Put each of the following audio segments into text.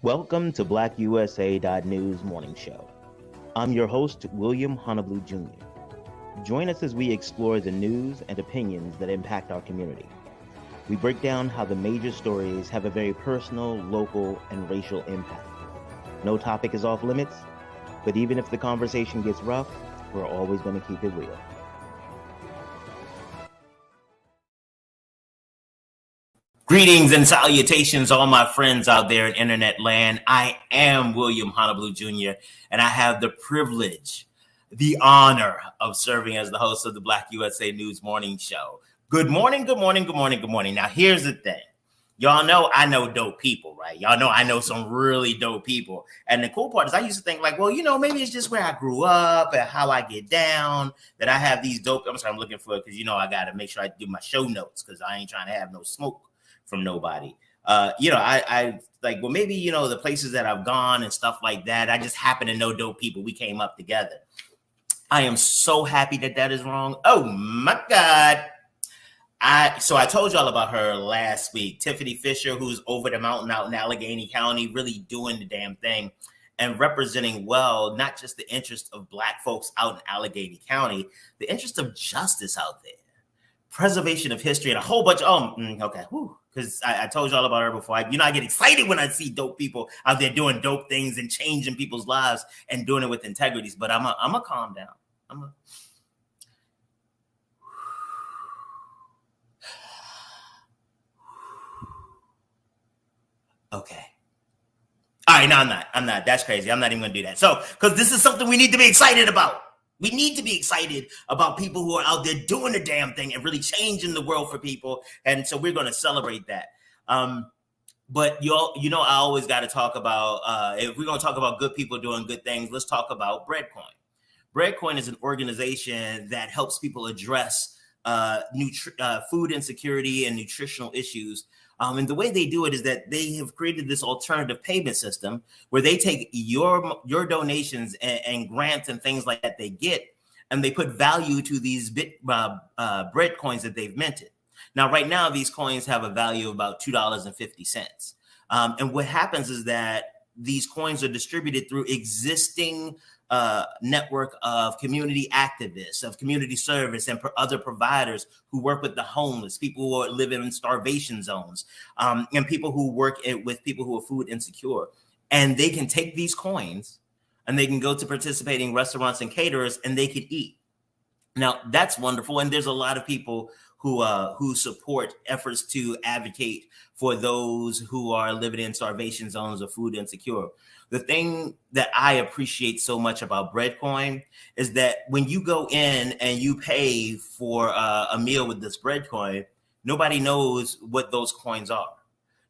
Welcome to BlackUSA.news morning show. I'm your host, William Honolulu Jr. Join us as we explore the news and opinions that impact our community. We break down how the major stories have a very personal, local, and racial impact. No topic is off limits, but even if the conversation gets rough, we're always going to keep it real. Greetings and salutations, all my friends out there in internet land. I am William Honolulu Jr., and I have the privilege, the honor of serving as the host of the Black USA News Morning Show. Good morning, good morning, good morning, good morning. Now, here's the thing. Y'all know I know dope people, right? Y'all know I know some really dope people. And the cool part is I used to think like, well, maybe it's just where I grew up and how I get down that I have these dope. I'm looking for it because, I got to make sure I do my show notes because I ain't trying to have no smoke from nobody. I like, well, maybe, the places that I've gone and stuff like that, I just happen to know dope people. We came up together. I am so happy that is wrong. Oh my God. So I told y'all about her last week, Tifani Fisher, who's over the mountain out in Alleghany County, really doing the damn thing and representing well, not just the interest of Black folks out in Alleghany County, the interest of justice out there, preservation of history, and a whole bunch of, okay, because I told y'all about her before. I get excited when I see dope people out there doing dope things and changing people's lives and doing it with integrities. But I'm a calm down. Okay. All right, no, I'm not. That's crazy. I'm not even going to do that. So, because this is something we need to be excited about. We need to be excited about people who are out there doing the damn thing and really changing the world for people. And so we're going to celebrate that. But y'all, I always got to talk about, if we're going to talk about good people doing good things, let's talk about Breadcoin. Breadcoin is an organization that helps people address food insecurity and nutritional issues. And the way they do it is that they have created this alternative payment system where they take your donations and grants and things like that they get, and they put value to these bread coins that they've minted. Now, right now, these coins have a value of about $2.50. And what happens is that these coins are distributed through existing network of community activists, of community service, and other providers who work with the homeless, people who live in starvation zones, and people who work with people who are food insecure. And they can take these coins and they can go to participating restaurants and caterers and they can eat. Now, that's wonderful. And there's a lot of people who support efforts to advocate for those who are living in starvation zones or food insecure. The thing that I appreciate so much about Breadcoin is that when you go in and you pay for a meal with this Breadcoin, nobody knows what those coins are.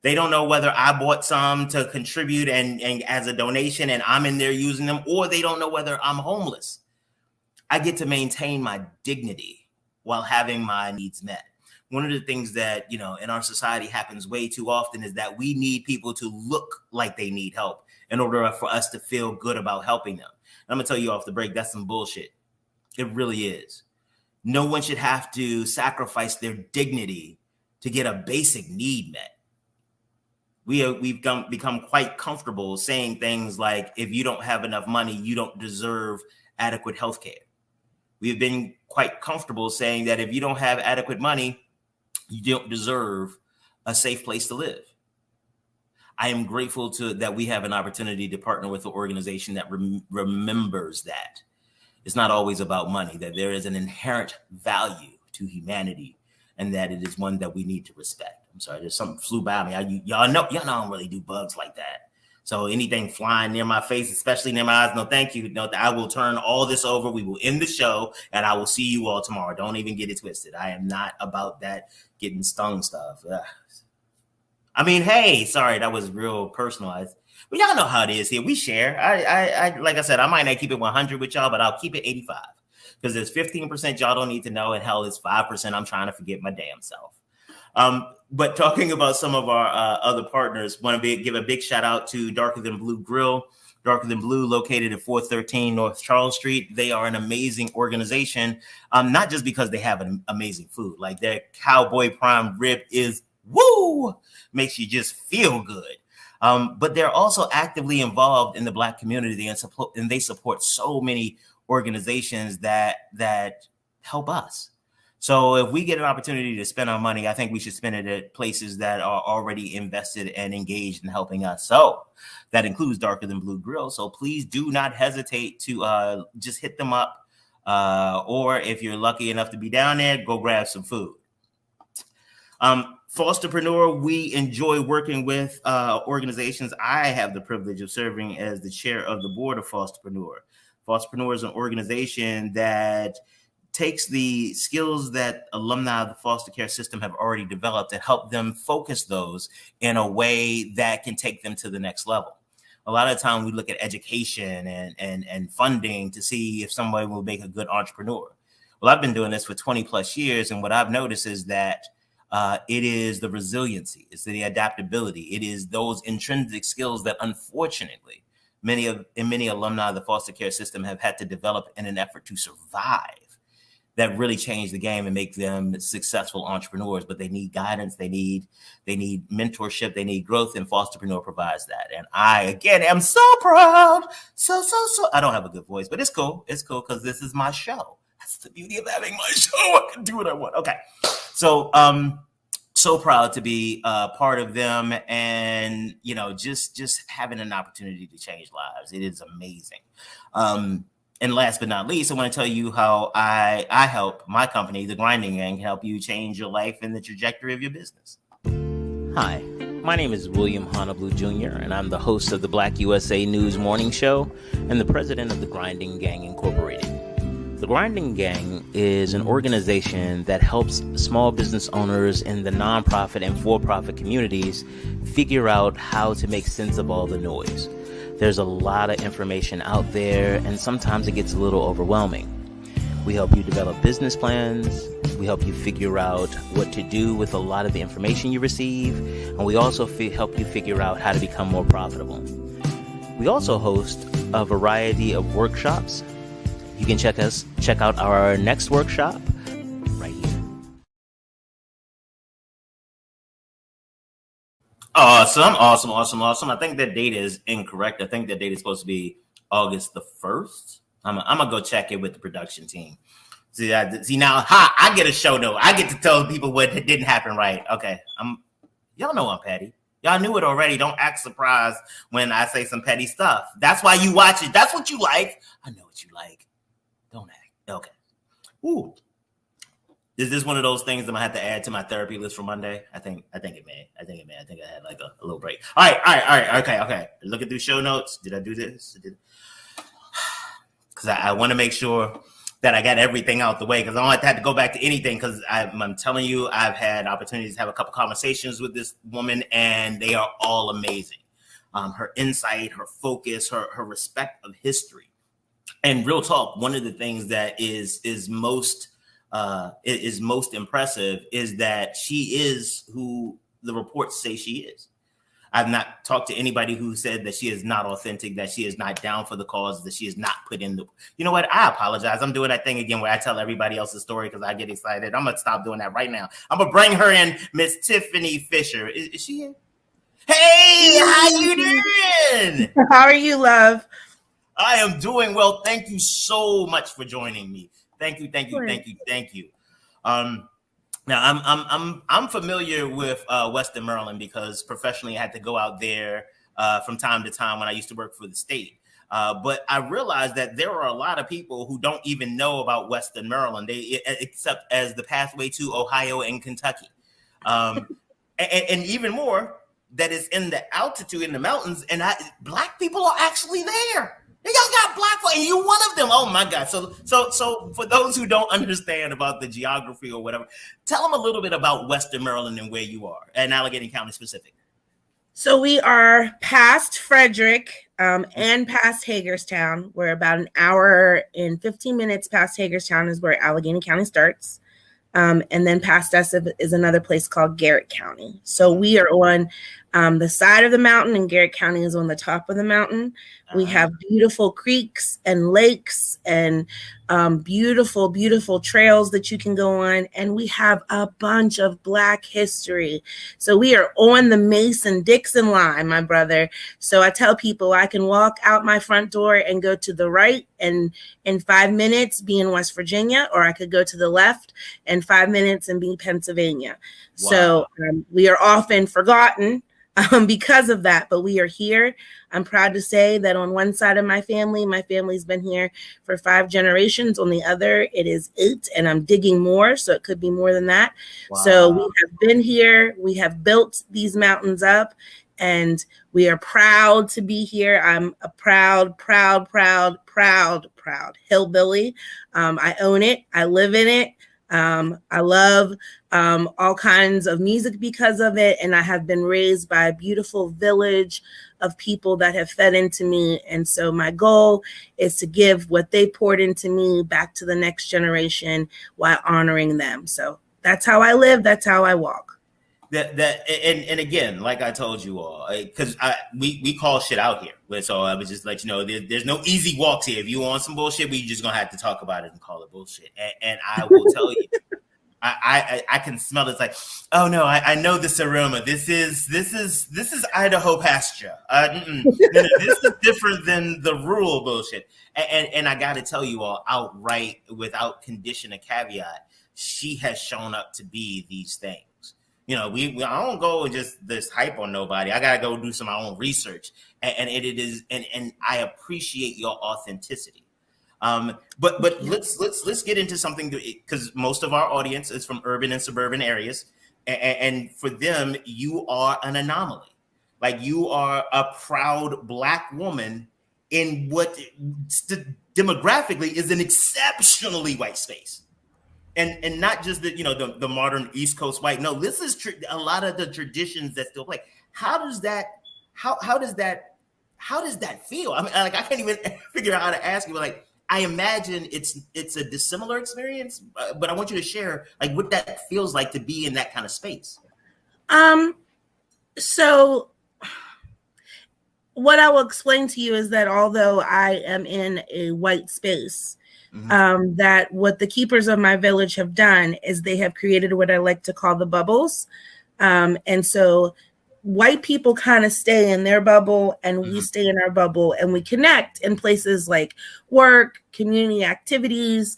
They don't know whether I bought some to contribute and as a donation and I'm in there using them, or they don't know whether I'm homeless. I get to maintain my dignity while having my needs met. One of the things that, in our society happens way too often is that we need people to look like they need help in order for us to feel good about helping them. And I'm gonna tell you off the break, that's some bullshit. It really is. No one should have to sacrifice their dignity to get a basic need met. We've become quite comfortable saying things like, if you don't have enough money, you don't deserve adequate health care. We've been quite comfortable saying that if you don't have adequate money, you don't deserve a safe place to live. I am grateful that we have an opportunity to partner with an organization that remembers that it's not always about money, that there is an inherent value to humanity and that it is one that we need to respect. I'm sorry, there's something flew by me. Y'all know I don't really do bugs like that. So anything flying near my face, especially near my eyes, no, thank you. No, I will turn all this over. We will end the show and I will see you all tomorrow. Don't even get it twisted. I am not about that getting stung stuff. Ugh. I mean, hey, sorry, that was real personalized. But y'all know how it is here. We share. I like I said, I might not keep it 100 with y'all, but I'll keep it 85 because there's 15% y'all don't need to know, and hell, it's 5% I'm trying to forget my damn self. But talking about some of our other partners, want to give a big shout out to Darker Than Blue Grill. Darker Than Blue, located at 413 North Charles Street. They are an amazing organization, not just because they have an amazing food. Like their cowboy prime rib is woo, makes you just feel good. But they're also actively involved in the Black community and they support so many organizations that help us. So if we get an opportunity to spend our money, I think we should spend it at places that are already invested and engaged in helping us. So that includes Darker Than Blue Grill. So please do not hesitate to just hit them up. Or if you're lucky enough to be down there, go grab some food. Fosterpreneur, we enjoy working with organizations. I have the privilege of serving as the chair of the board of Fosterpreneur. Fosterpreneur is an organization that takes the skills that alumni of the foster care system have already developed and help them focus those in a way that can take them to the next level. A lot of the time we look at education and funding to see if somebody will make a good entrepreneur. Well, I've been doing this for 20 plus years, and what I've noticed is that it is the resiliency, it's the adaptability, it is those intrinsic skills that unfortunately many alumni of the foster care system have had to develop in an effort to survive that really change the game and make them successful entrepreneurs. But they need guidance, they need mentorship, they need growth, and Fosterpreneur provides that. And I, again, am so proud. So, I don't have a good voice, but it's cool. It's cool because this is my show. That's the beauty of having my show. I can do what I want. Okay. So proud to be part of them, and just having an opportunity to change lives. It is amazing. And last but not least, I want to tell you how I help my company, The Grinding Gang, help you change your life and the trajectory of your business. Hi, my name is William Honolulu Jr., and I'm the host of the BlackUSA.news morning show and the president of The Grinding Gang Incorporated. The Grinding Gang is an organization that helps small business owners in the nonprofit and for-profit communities figure out how to make sense of all the noise. There's a lot of information out there, and sometimes it gets a little overwhelming. We help you develop business plans. We help you figure out what to do with a lot of the information you receive. And we also help you figure out how to become more profitable. We also host a variety of workshops. You can check out our next workshop right here. Awesome. I think that date is incorrect. I think that date is supposed to be August the 1st. I'm gonna go check it with the production team. See now, I get a show note. I get to tell people what didn't happen right. Okay, y'all know I'm petty. Y'all knew it already. Don't act surprised when I say some petty stuff. That's why you watch it. That's what you like. I know what you like. Don't act. Okay. Ooh. Is this one of those things I'm gonna have to add to my therapy list for Monday? I think it may. I think I had like a little break. All right. Okay. Looking through show notes. Did I do this? Because I want to make sure that I got everything out the way, because I don't have to go back to anything, because I'm telling you, I've had opportunities to have a couple conversations with this woman, and they are all amazing. Her insight, her focus, her respect of history. And real talk, one of the things that is most impressive is that she is who the reports say she is. I've not talked to anybody who said that she is not authentic, that she is not down for the cause, that she is not put in the... You know what? I apologize. I'm doing that thing again where I tell everybody else's story because I get excited. I'm going to stop doing that right now. I'm going to bring her in, Miss Tifani Fisher. Is she here? Hey, how you doing? How are you, love? I am doing well. Thank you so much for joining me. Thank you. Now I'm familiar with Western Maryland because professionally I had to go out there from time to time when I used to work for the state. But I realized that there are a lot of people who don't even know about Western Maryland, except as the pathway to Ohio and Kentucky, and even more that is in the altitude in the mountains. And Black people are actually there. Y'all got Black folk, and you one of them. Oh my God! So for those who don't understand about the geography or whatever, tell them a little bit about Western Maryland and where you are, and Alleghany County specific. So we are past Frederick and past Hagerstown. We're about an hour and 15 minutes past Hagerstown is where Alleghany County starts, and then past us is another place called Garrett County. So we are on The side of the mountain in Garrett County is on the top of the mountain. We have beautiful creeks and lakes and beautiful, beautiful trails that you can go on. And we have a bunch of Black history. So we are on the Mason-Dixon line, my brother. So I tell people I can walk out my front door and go to the right and in 5 minutes be in West Virginia, or I could go to the left in 5 minutes and be in Pennsylvania. Wow. So we are often forgotten because of that, but we are here. I'm proud to say that on one side of my family's been here for 5 generations. On the other, it is 8, and I'm digging more, so it could be more than that. Wow. So we have been here. We have built these mountains up, and we are proud to be here. I'm a proud hillbilly. I own it. I live in it. I love all kinds of music because of it, and I have been raised by a beautiful village of people that have fed into me. And so my goal is to give what they poured into me back to the next generation while honoring them. So that's how I live. That's how I walk. And again, like I told you all, because we call shit out here. So I would just let you know there's no easy walks here. If you want some bullshit, we just gonna have to talk about it and call it bullshit. And I will tell you, I can smell it. It's like, oh no, I know this aroma. This is Idaho pasture. This is different than the rural bullshit. And I got to tell you all outright, without condition or caveat, she has shown up to be these things. You know, I don't go and just this hype on nobody. I gotta go do some of my own research, and it is, and I appreciate your authenticity. But let's get into something, because most of our audience is from urban and suburban areas, and for them, you are an anomaly. Like, you are a proud Black woman in what demographically is an exceptionally white space. And not just the modern East Coast white. No, this is a lot of the traditions that still play. How does that feel? I mean, like, I can't even figure out how to ask you. But like, I imagine it's a dissimilar experience. But I want you to share like what that feels like to be in that kind of space. So what I will explain to you is that although I am in a white space, that what the keepers of my village have done is they have created what I like to call the bubbles. And so white people kind of stay in their bubble, and we stay in our bubble, and we connect in places like work, community activities,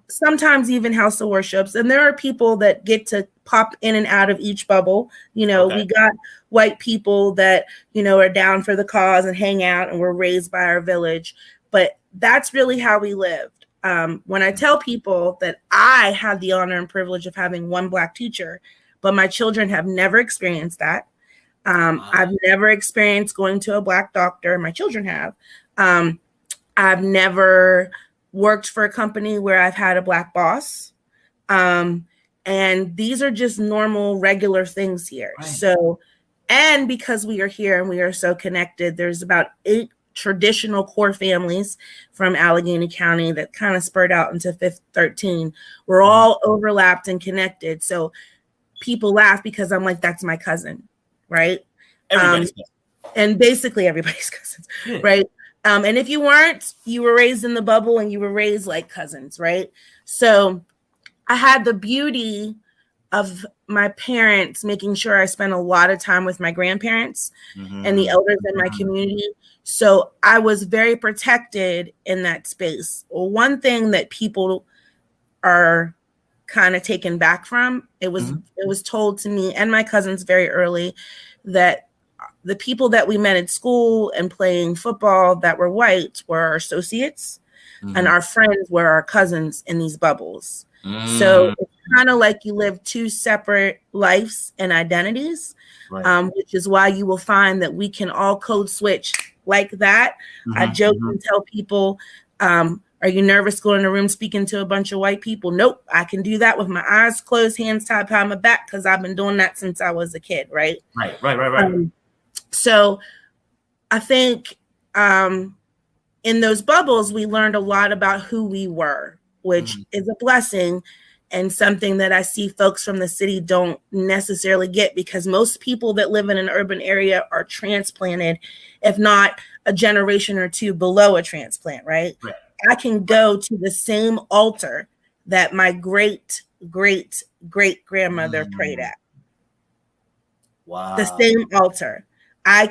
sometimes even house of worships. And there are people that get to pop in and out of each bubble. We got white people that, are down for the cause and hang out, and we're raised by our village. But that's really how we lived. When I tell people that I have the honor and privilege of having one Black teacher, but my children have never experienced that. I've never experienced going to a Black doctor. My children have. I've never worked for a company where I've had a Black boss. And these are just normal, regular things here. Right. So, and because we are here and we are so connected, there's about 8 traditional core families from Alleghany County that kind of spurred out into 13. We're all overlapped and connected. So people laugh because I'm like, that's my cousin, right? And basically everybody's cousins, right? And if you weren't, you were raised in the bubble and you were raised like cousins, right? So I had the beauty of my parents making sure I spent a lot of time with my grandparents and the elders in my community. So I was very protected in that space. Well, one thing that people are kind of taken back from, it was told to me and my cousins very early that the people that we met at school and playing football that were white were our associates, and our friends were our cousins in these bubbles. So it's kind of like you live 2 separate lives and identities, which is why you will find that we can all code switch like that. I joke and tell people, are you nervous going in a room speaking to a bunch of white people? Nope. I can do that with my eyes closed, hands tied behind my back, because I've been doing that since I was a kid, right? Right. So I think in those bubbles, we learned a lot about who we were, which is a blessing. and something that I see folks from the city don't necessarily get, because most people that live in an urban area are transplanted, if not a generation or two below a transplant, right? I can go to the same altar that my great grandmother prayed at. Wow. The same altar. I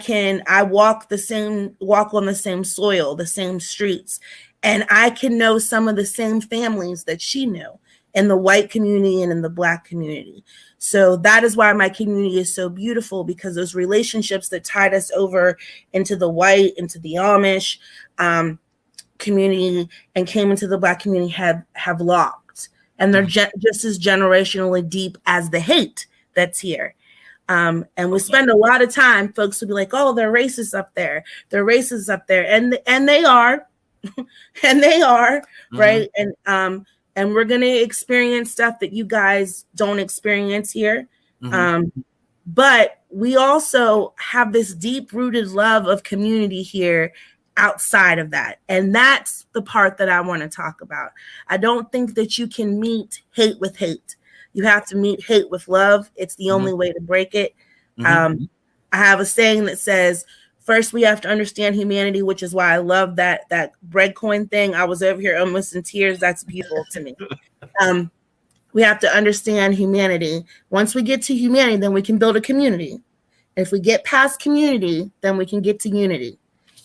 walk on the same soil, the same streets, and I can know some of the same families that she knew in the white community and in the Black community. So that is why my community is so beautiful, because those relationships that tied us over into the white, into the Amish community, and came into the Black community have locked, and they're just as generationally deep as the hate that's here. And we spend a lot of time, folks will be like, oh, they're racist up there. They're racist up there. And they are, and they are, right? And we're going to experience stuff that you guys don't experience here. But we also have this deep rooted love of community here outside of that. And that's the part that I want to talk about. I don't think that you can meet hate with hate. You have to meet hate with love. It's the only way to break it. I have a saying that says, first we have to understand humanity, which is why I love that bread coin thing. I was over here almost in tears. That's beautiful to me. We have to understand humanity. Once we get to humanity, then we can build a community. If we get past community, then we can get to unity.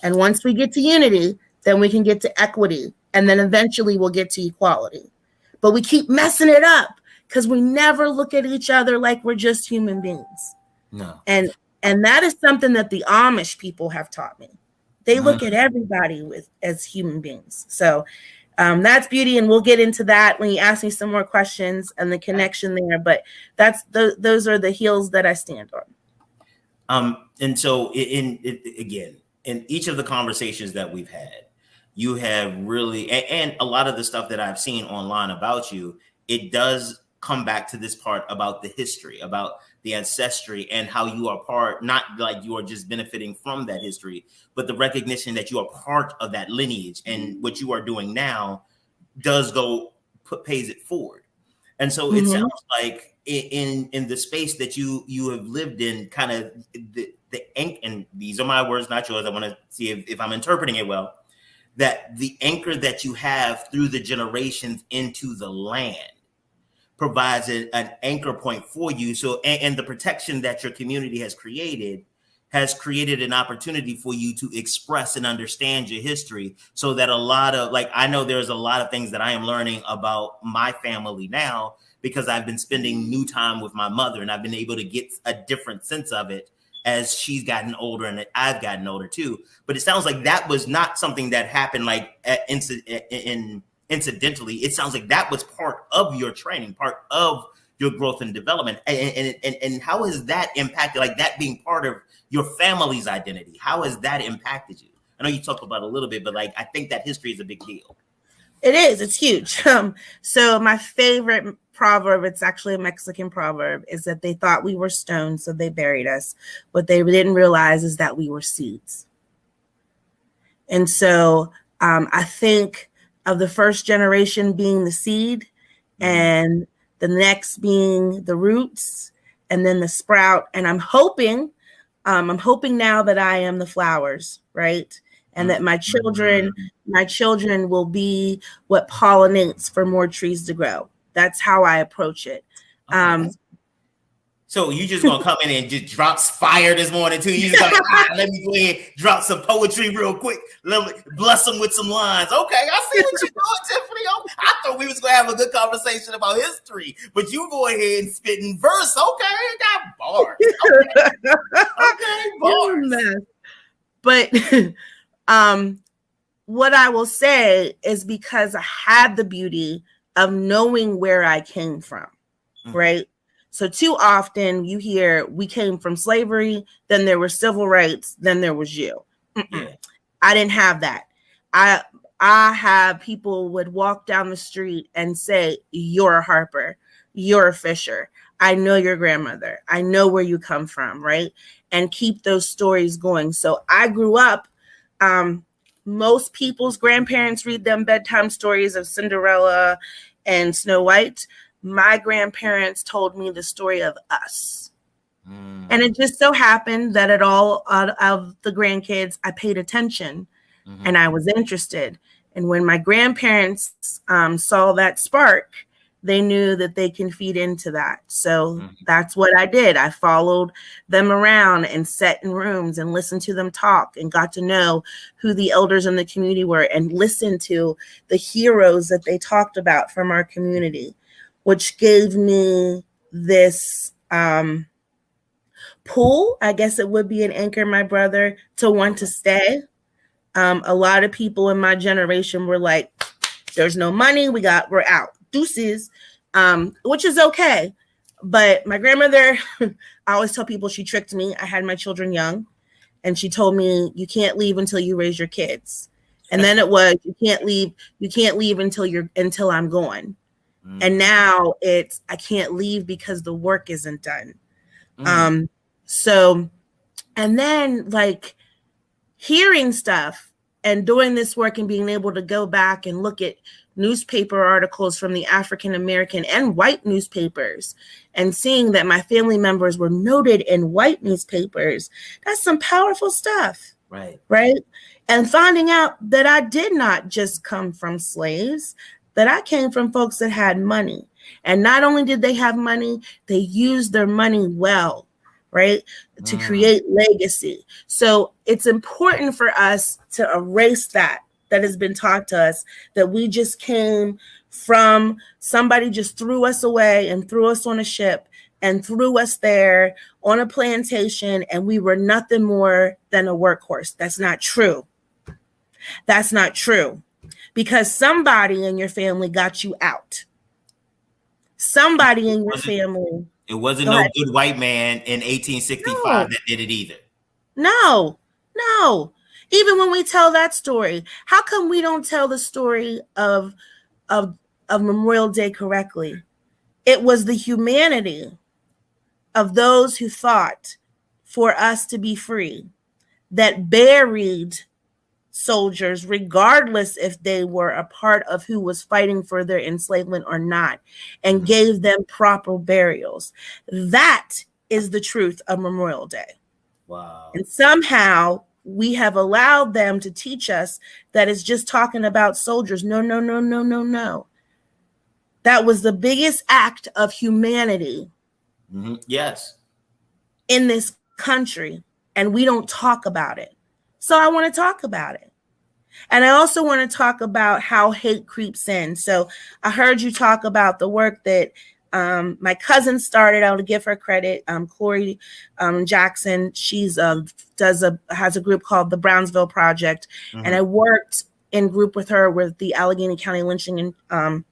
And once we get to unity, then we can get to equity. And then eventually we'll get to equality. But we keep messing it up, because we never look at each other like we're just human beings. No. And that is something that the Amish people have taught me. They look at everybody as human beings. So that's beauty, and we'll get into that when you ask me some more questions and the connection there. But those are the heels that I stand on. And so in each of the conversations that we've had, you have really, and a lot of the stuff that I've seen online about you, it does come back to this part about the history, about the ancestry, and how you are part, not like you are just benefiting from that history, but the recognition that you are part of that lineage, and what you are doing now does pays it forward. And so it sounds like in the space that you have lived in, kind of the and these are my words, not yours. I want to see if I'm interpreting it well, that the anchor that you have through the generations into the land provides an anchor point for you. So, and the protection that your community has created an opportunity for you to express and understand your history, so that a lot of, like, I know there's a lot of things that I am learning about my family now, because I've been spending new time with my mother, and I've been able to get a different sense of it as she's gotten older and I've gotten older too. But it sounds like that was not something that happened like incidentally. It sounds like that was part of your training, part of your growth and development. And how has that impacted, like that being part of your family's identity? How has that impacted you? I know you talked about it a little bit, but like, I think that history is a big deal. It is. It's huge. So my favorite proverb, it's actually a Mexican proverb, is that they thought we were stones, so they buried us. What they didn't realize is that we were seeds. And so I think of the first generation being the seed, and the next being the roots, and then the sprout. And I'm hoping now that I am the flowers, right? And that my children will be what pollinates for more trees to grow. That's how I approach it. So you just gonna come in and just drop fire this morning too? You just gonna let me go ahead, drop some poetry real quick. Let me bless them with some lines. Okay, I see what you're doing, Tiffany. I thought we was gonna have a good conversation about history, but you go ahead and spit in verse. Okay, got bars. Okay, bars. But what I will say is, because I had the beauty of knowing where I came from, right? So too often you hear we came from slavery, then there were civil rights, then there was you. I didn't have that. I had people would walk down the street and say, you're a Harper, you're a Fisher. I know your grandmother. I know where you come from, right? And keep those stories going. So I grew up, most people's grandparents read them bedtime stories of Cinderella and Snow White. my grandparents told me the story of us. And it just so happened that at all of the grandkids, I paid attention and I was interested. And when my grandparents saw that spark, they knew that they can feed into that. So that's what I did. I followed them around and sat in rooms and listened to them talk and got to know who the elders in the community were and listened to the heroes that they talked about from our community, which gave me this pull, I guess it would be an anchor, my brother, to want to stay. A lot of people in my generation were like, there's no money, we're out, deuces, which is okay. But my grandmother, I always tell people she tricked me. I had my children young, and she told me, you can't leave until you raise your kids. And then it was, you can't leave until I'm gone. And now it's, I can't leave because the work isn't done. So, and then like hearing stuff and doing this work and being able to go back and look at newspaper articles from the African American and white newspapers and seeing that my family members were noted in white newspapers, that's some powerful stuff. Right. And finding out that I did not just come from slaves, that I came from folks that had money. And not only did they have money, they used their money well, right, to create legacy. So it's important for us to erase that has been taught to us, that we just came from somebody just threw us away and threw us on a ship and threw us there on a plantation and we were nothing more than a workhorse. That's not true. That's not true. Because somebody in your family got you out. Somebody in your family. It wasn't no good white man in 1865 that did it either. No. Even when we tell that story, how come we don't tell the story of Memorial Day correctly? It was the humanity of those who fought for us to be free that buried soldiers, regardless if they were a part of who was fighting for their enslavement or not, and gave them proper burials. That is the truth of Memorial Day. Wow. And somehow we have allowed them to teach us that it's just talking about soldiers. No. That was the biggest act of humanity. Yes. In this country, and we don't talk about it. So I want to talk about it. And I also want to talk about how hate creeps in. So I heard you talk about the work that my cousin started. I want to give her credit. Corey Jackson, she's has a group called the Brownsville Project. And I worked in group with her with the Alleghany County Lynching and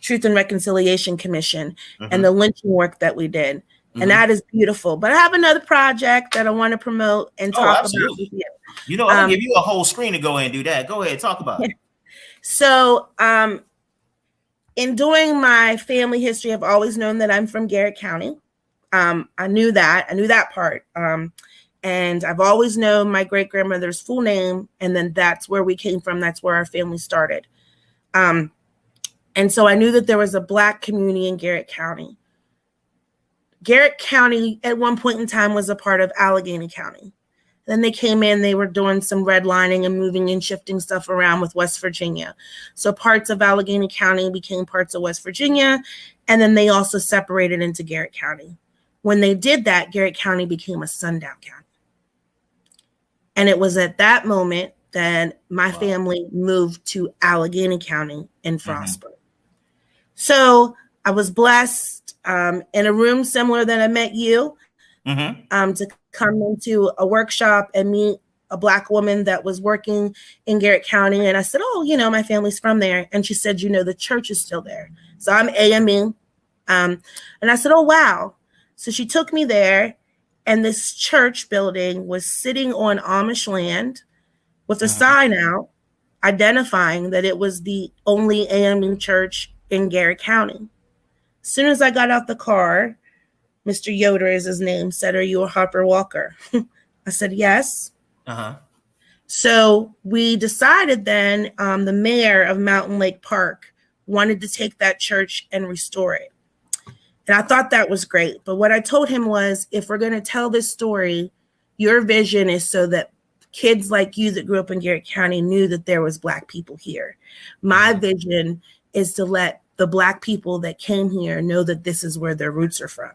Truth and Reconciliation Commission and the lynching work that we did. And that is beautiful. But I have another project that I want to promote and talk about with you. You know, I'll give you a whole screen to go in and do that. Go ahead, talk about it. So in doing my family history, I've always known that I'm from Garrett County. I knew that part. And I've always known my great-grandmother's full name. And then that's where we came from. That's where our family started. And so I knew that there was a Black community in Garrett County. Garrett County at one point in time was a part of Alleghany County. Then they came in, they were doing some redlining and moving and shifting stuff around with West Virginia. So parts of Alleghany County became parts of West Virginia. And then they also separated into Garrett County. When they did that, Garrett County became a sundown county. And it was at that moment that my family moved to Alleghany County in Frostburg. So I was blessed in a room similar that I met you to come into a workshop and meet a Black woman that was working in Garrett County. And I said, oh, you know, my family's from there. And she said, you know, the church is still there. So I'm AME. And I said, oh, wow. So she took me there. And this church building was sitting on Amish land with a sign out identifying that it was the only AME church in Garrett County. As soon as I got out the car, Mr. Yoder is his name, said, are you a Harper Walker? I said, yes. So we decided then, the mayor of Mountain Lake Park wanted to take that church and restore it. And I thought that was great. But what I told him was, if we're going to tell this story, your vision is so that kids like you that grew up in Garrett County knew that there was Black people here. My vision is to let the Black people that came here know that this is where their roots are from.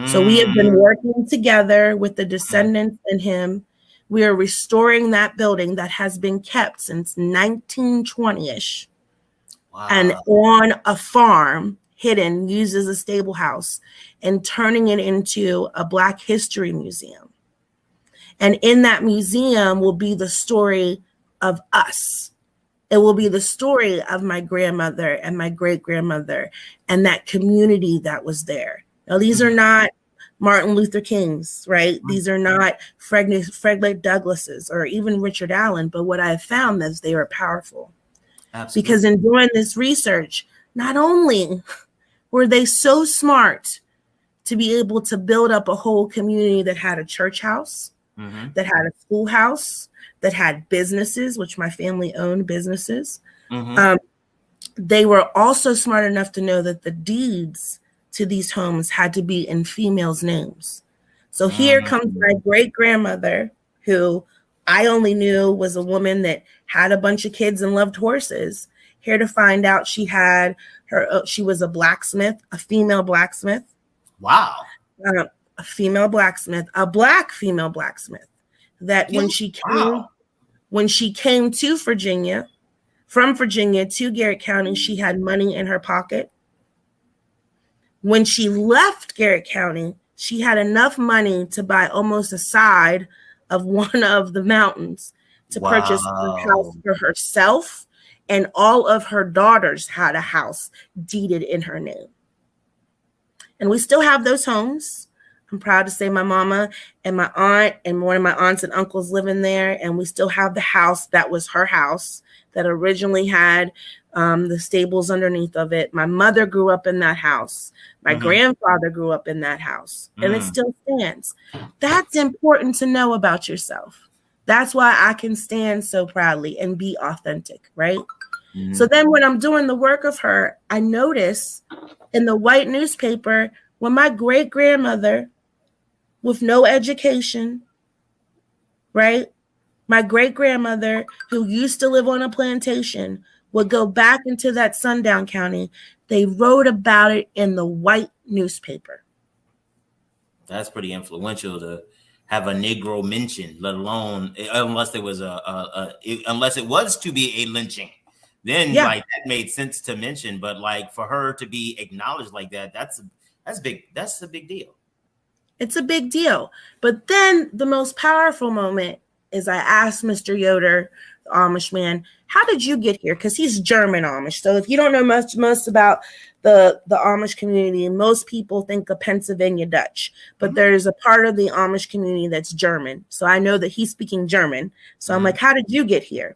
So we have been working together with the descendants and him. We are restoring that building that has been kept since 1920-ish. Wow. And on a farm, hidden, used as a stable house, and turning it into a Black History Museum. And in that museum will be the story of us. It will be the story of my grandmother and my great-grandmother and that community that was there. Now, these are not Martin Luther King's, right? These are not Frederick Douglass's or even Richard Allen, but what I have found is they are powerful. Absolutely. Because in doing this research, not only were they so smart to be able to build up a whole community that had a church house, that had a schoolhouse, that had businesses, which my family owned businesses. They were also smart enough to know that the deeds to these homes had to be in females' names. So here comes my great-grandmother, who I only knew was a woman that had a bunch of kids and loved horses, here to find out she was a blacksmith, a female blacksmith. Wow. A female blacksmith, a Black female blacksmith, that when she came to Virginia, from Virginia to Garrett County, she had money in her pocket. When she left Garrett County, she had enough money to buy almost a side of one of the mountains to purchase a house for herself, and all of her daughters had a house deeded in her name. And we still have those homes. I'm proud to say my mama and my aunt and one of my aunts and uncles live in there, and we still have the house that was her house that originally had the stables underneath of it. My mother grew up in that house. My grandfather grew up in that house, and it still stands. That's important to know about yourself. That's why I can stand so proudly and be authentic, right? So then when I'm doing the work of her, I notice in the white newspaper, when my great-grandmother with no education, right? My great-grandmother, who used to live on a plantation, would go back into that sundown county. They wrote about it in the white newspaper. That's pretty influential to have a Negro mentioned, let alone unless there was unless it was to be a lynching. Then like that made sense to mention, but like for her to be acknowledged like that, that's big. That's a big deal. It's a big deal. But then the most powerful moment is I asked Mr. Yoder, the Amish man, how did you get here? Because he's German Amish. So if you don't know much about the Amish community, most people think of Pennsylvania Dutch, but there's a part of the Amish community that's German. So I know that he's speaking German. So I'm like, how did you get here?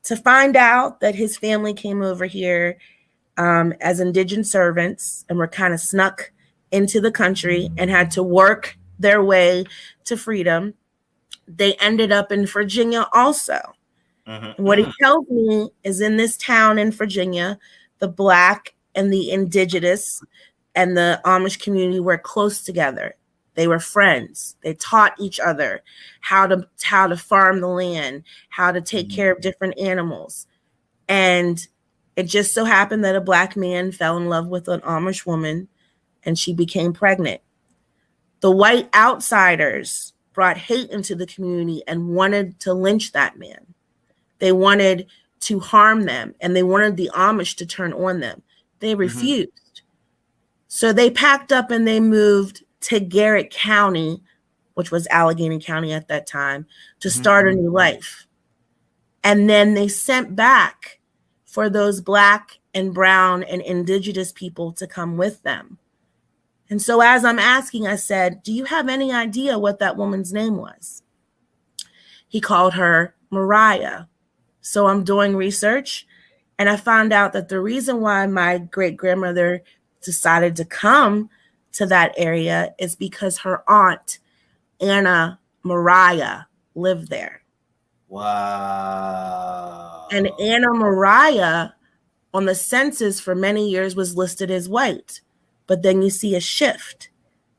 To find out that his family came over here as indigent servants and were kind of snuck into the country and had to work their way to freedom. They ended up in Virginia also. And what he tells me is in this town in Virginia, the Black and the indigenous and the Amish community were close together. They were friends. They taught each other how to farm the land, how to take care of different animals. And it just so happened that a Black man fell in love with an Amish woman and she became pregnant. The white outsiders brought hate into the community and wanted to lynch that man. They wanted to harm them, and they wanted the Amish to turn on them. They refused. So they packed up and they moved to Garrett County, which was Alleghany County at that time, to start a new life. And then they sent back for those Black and brown and indigenous people to come with them. And so as I'm asking, I said, do you have any idea what that woman's name was? He called her Mariah. So I'm doing research, and I found out that the reason why my great-grandmother decided to come to that area is because her aunt, Anna Mariah, lived there. Wow. And Anna Mariah on the census for many years was listed as white, but then you see a shift.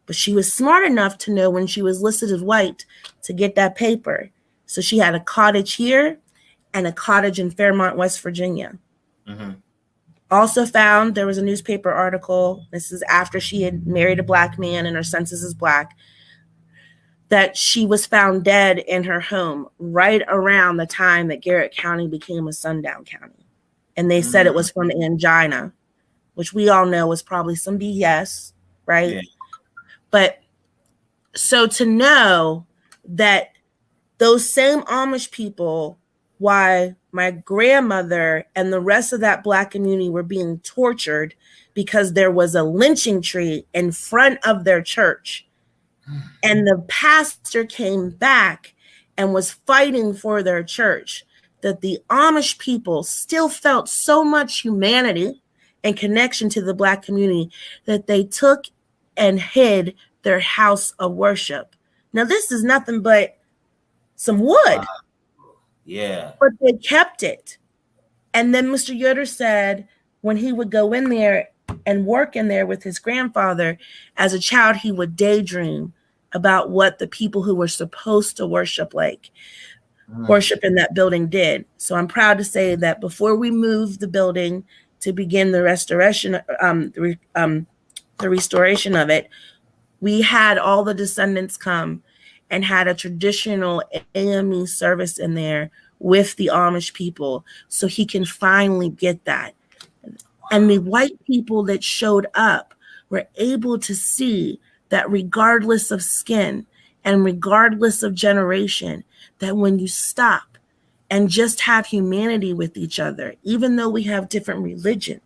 But she was smart enough to know when she was listed as white to get that paper. So she had a cottage here and a cottage in Fairmont, West Virginia. Mm-hmm. Also found, there was a newspaper article, this is after she had married a black man and her census is black, that she was found dead in her home right around the time that Garrett County became a sundown county. And they said it was from angina, which we all know was probably some BS, right? Yeah. But so to know that those same Amish people, why my grandmother and the rest of that black community were being tortured because there was a lynching tree in front of their church. And the pastor came back and was fighting for their church, that the Amish people still felt so much humanity and connection to the black community that they took and hid their house of worship. Now, this is nothing but some wood. Yeah. But they kept it. And then Mr. Yoder said when he would go in there and work in there with his grandfather, as a child, he would daydream about what the people who were supposed to worship worship in that building did. So I'm proud to say that before we moved the building to begin the restoration, the restoration of it, we had all the descendants come and had a traditional AME service in there with the Amish people, so he can finally get that. And the white people that showed up were able to see that regardless of skin and regardless of generation, that when you stop and just have humanity with each other, even though we have different religion,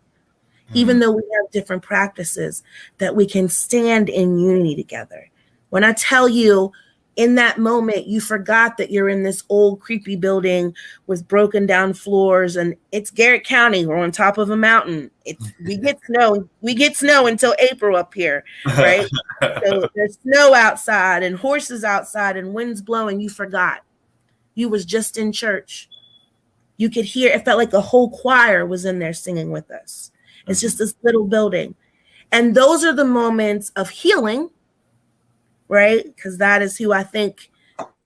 even though we have different practices, that we can stand in unity together. When I tell you, in that moment, you forgot that you're in this old creepy building with broken down floors, and it's Garrett County. We're on top of a mountain. We get snow. We get snow until April up here, right? So there's snow outside and horses outside and winds blowing. You forgot. You was just in church. You could hear, it felt like a whole choir was in there singing with us. It's just this little building. And those are the moments of healing, right? Because that is who I think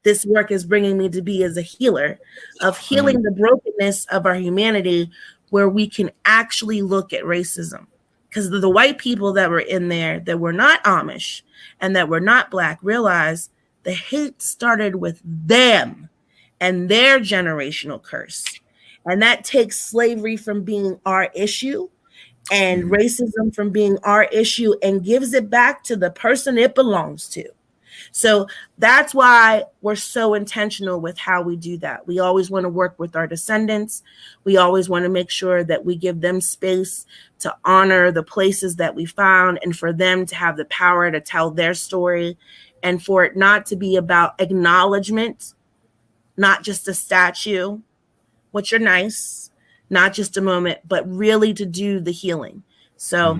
this work is bringing me to be, as a healer, of healing the brokenness of our humanity, where we can actually look at racism. Because the white people that were in there that were not Amish and that were not black realized the hate started with them and their generational curse. And that takes slavery from being our issue and racism from being our issue and gives it back to the person it belongs to. So that's why we're so intentional with how we do that. We always want to work with our descendants. We always want to make sure that we give them space to honor the places that we found and for them to have the power to tell their story, and for it not to be about acknowledgement, not just a statue, which are nice, not just a moment, but really to do the healing. So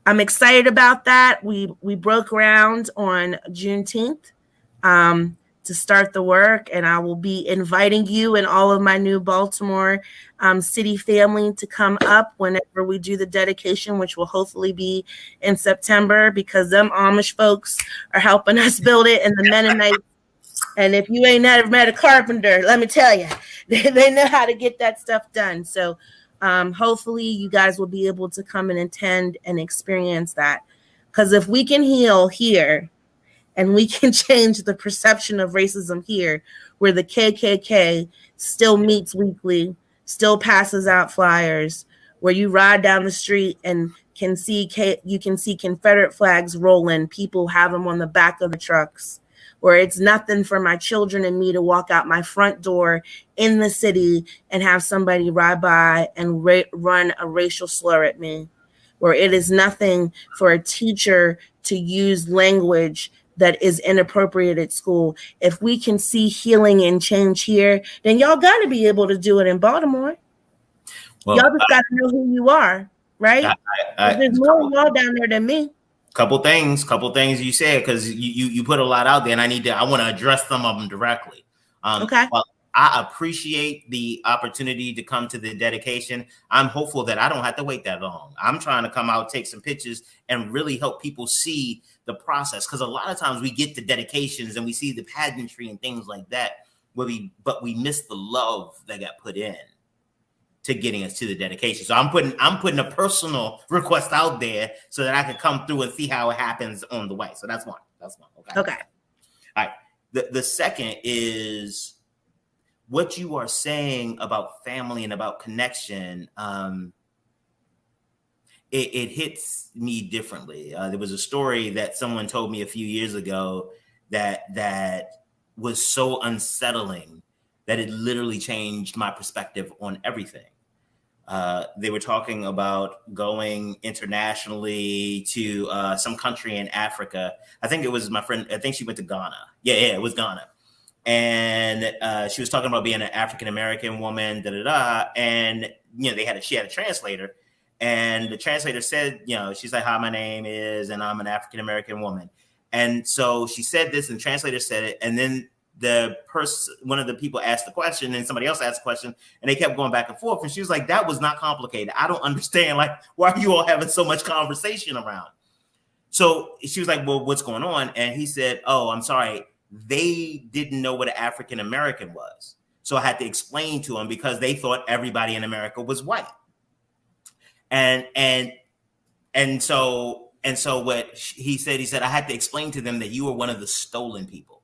I'm excited about that. We broke ground on Juneteenth to start the work, and I will be inviting you and all of my new Baltimore city family to come up whenever we do the dedication, which will hopefully be in September, because them Amish folks are helping us build it, and the Mennonites. And if you ain't never met a carpenter, let me tell you, they know how to get that stuff done. So hopefully you guys will be able to come and attend and experience that. Because if we can heal here and we can change the perception of racism here, where the KKK still meets weekly, still passes out flyers, where you ride down the street and you can see Confederate flags rolling, people have them on the back of the trucks, where it's nothing for my children and me to walk out my front door in the city and have somebody ride by and run a racial slur at me, where it is nothing for a teacher to use language that is inappropriate at school. If we can see healing and change here, then y'all got to be able to do it in Baltimore. Well, y'all just got to know who you are, right? There's more of y'all down there than me. Couple things you said, because you put a lot out there, and I want to address some of them directly. Okay. I appreciate the opportunity to come to the dedication. I'm hopeful that I don't have to wait that long. I'm trying to come out, take some pictures, and really help people see the process. Because a lot of times we get to dedications and we see the pageantry and things like that, but we miss the love that got put in to getting us to the dedication. So I'm putting a personal request out there so that I can come through and see how it happens on the way. So that's one. Okay. All right. The second is what you are saying about family and about connection. It hits me differently. There was a story that someone told me a few years ago that was so unsettling that it literally changed my perspective on everything. They were talking about going internationally to some country in Africa. I think it was my friend. I think she went to Ghana. Yeah, it was Ghana. And she was talking about being an African-American woman, and she had a translator, and the translator said, she's like, "Hi, my name is, and I'm an African-American woman." And so she said this, and the translator said it, and then one of the people asked the question, and somebody else asked the question, and they kept going back and forth. And she was like, "That was not complicated. I don't understand. Like, why are you all having so much conversation around?" So she was like, "Well, what's going on?" And he said, "Oh, I'm sorry. They didn't know what an African American was. So I had to explain to them because they thought everybody in America was white." And so what he said, I had to explain to them that you were one of the stolen people.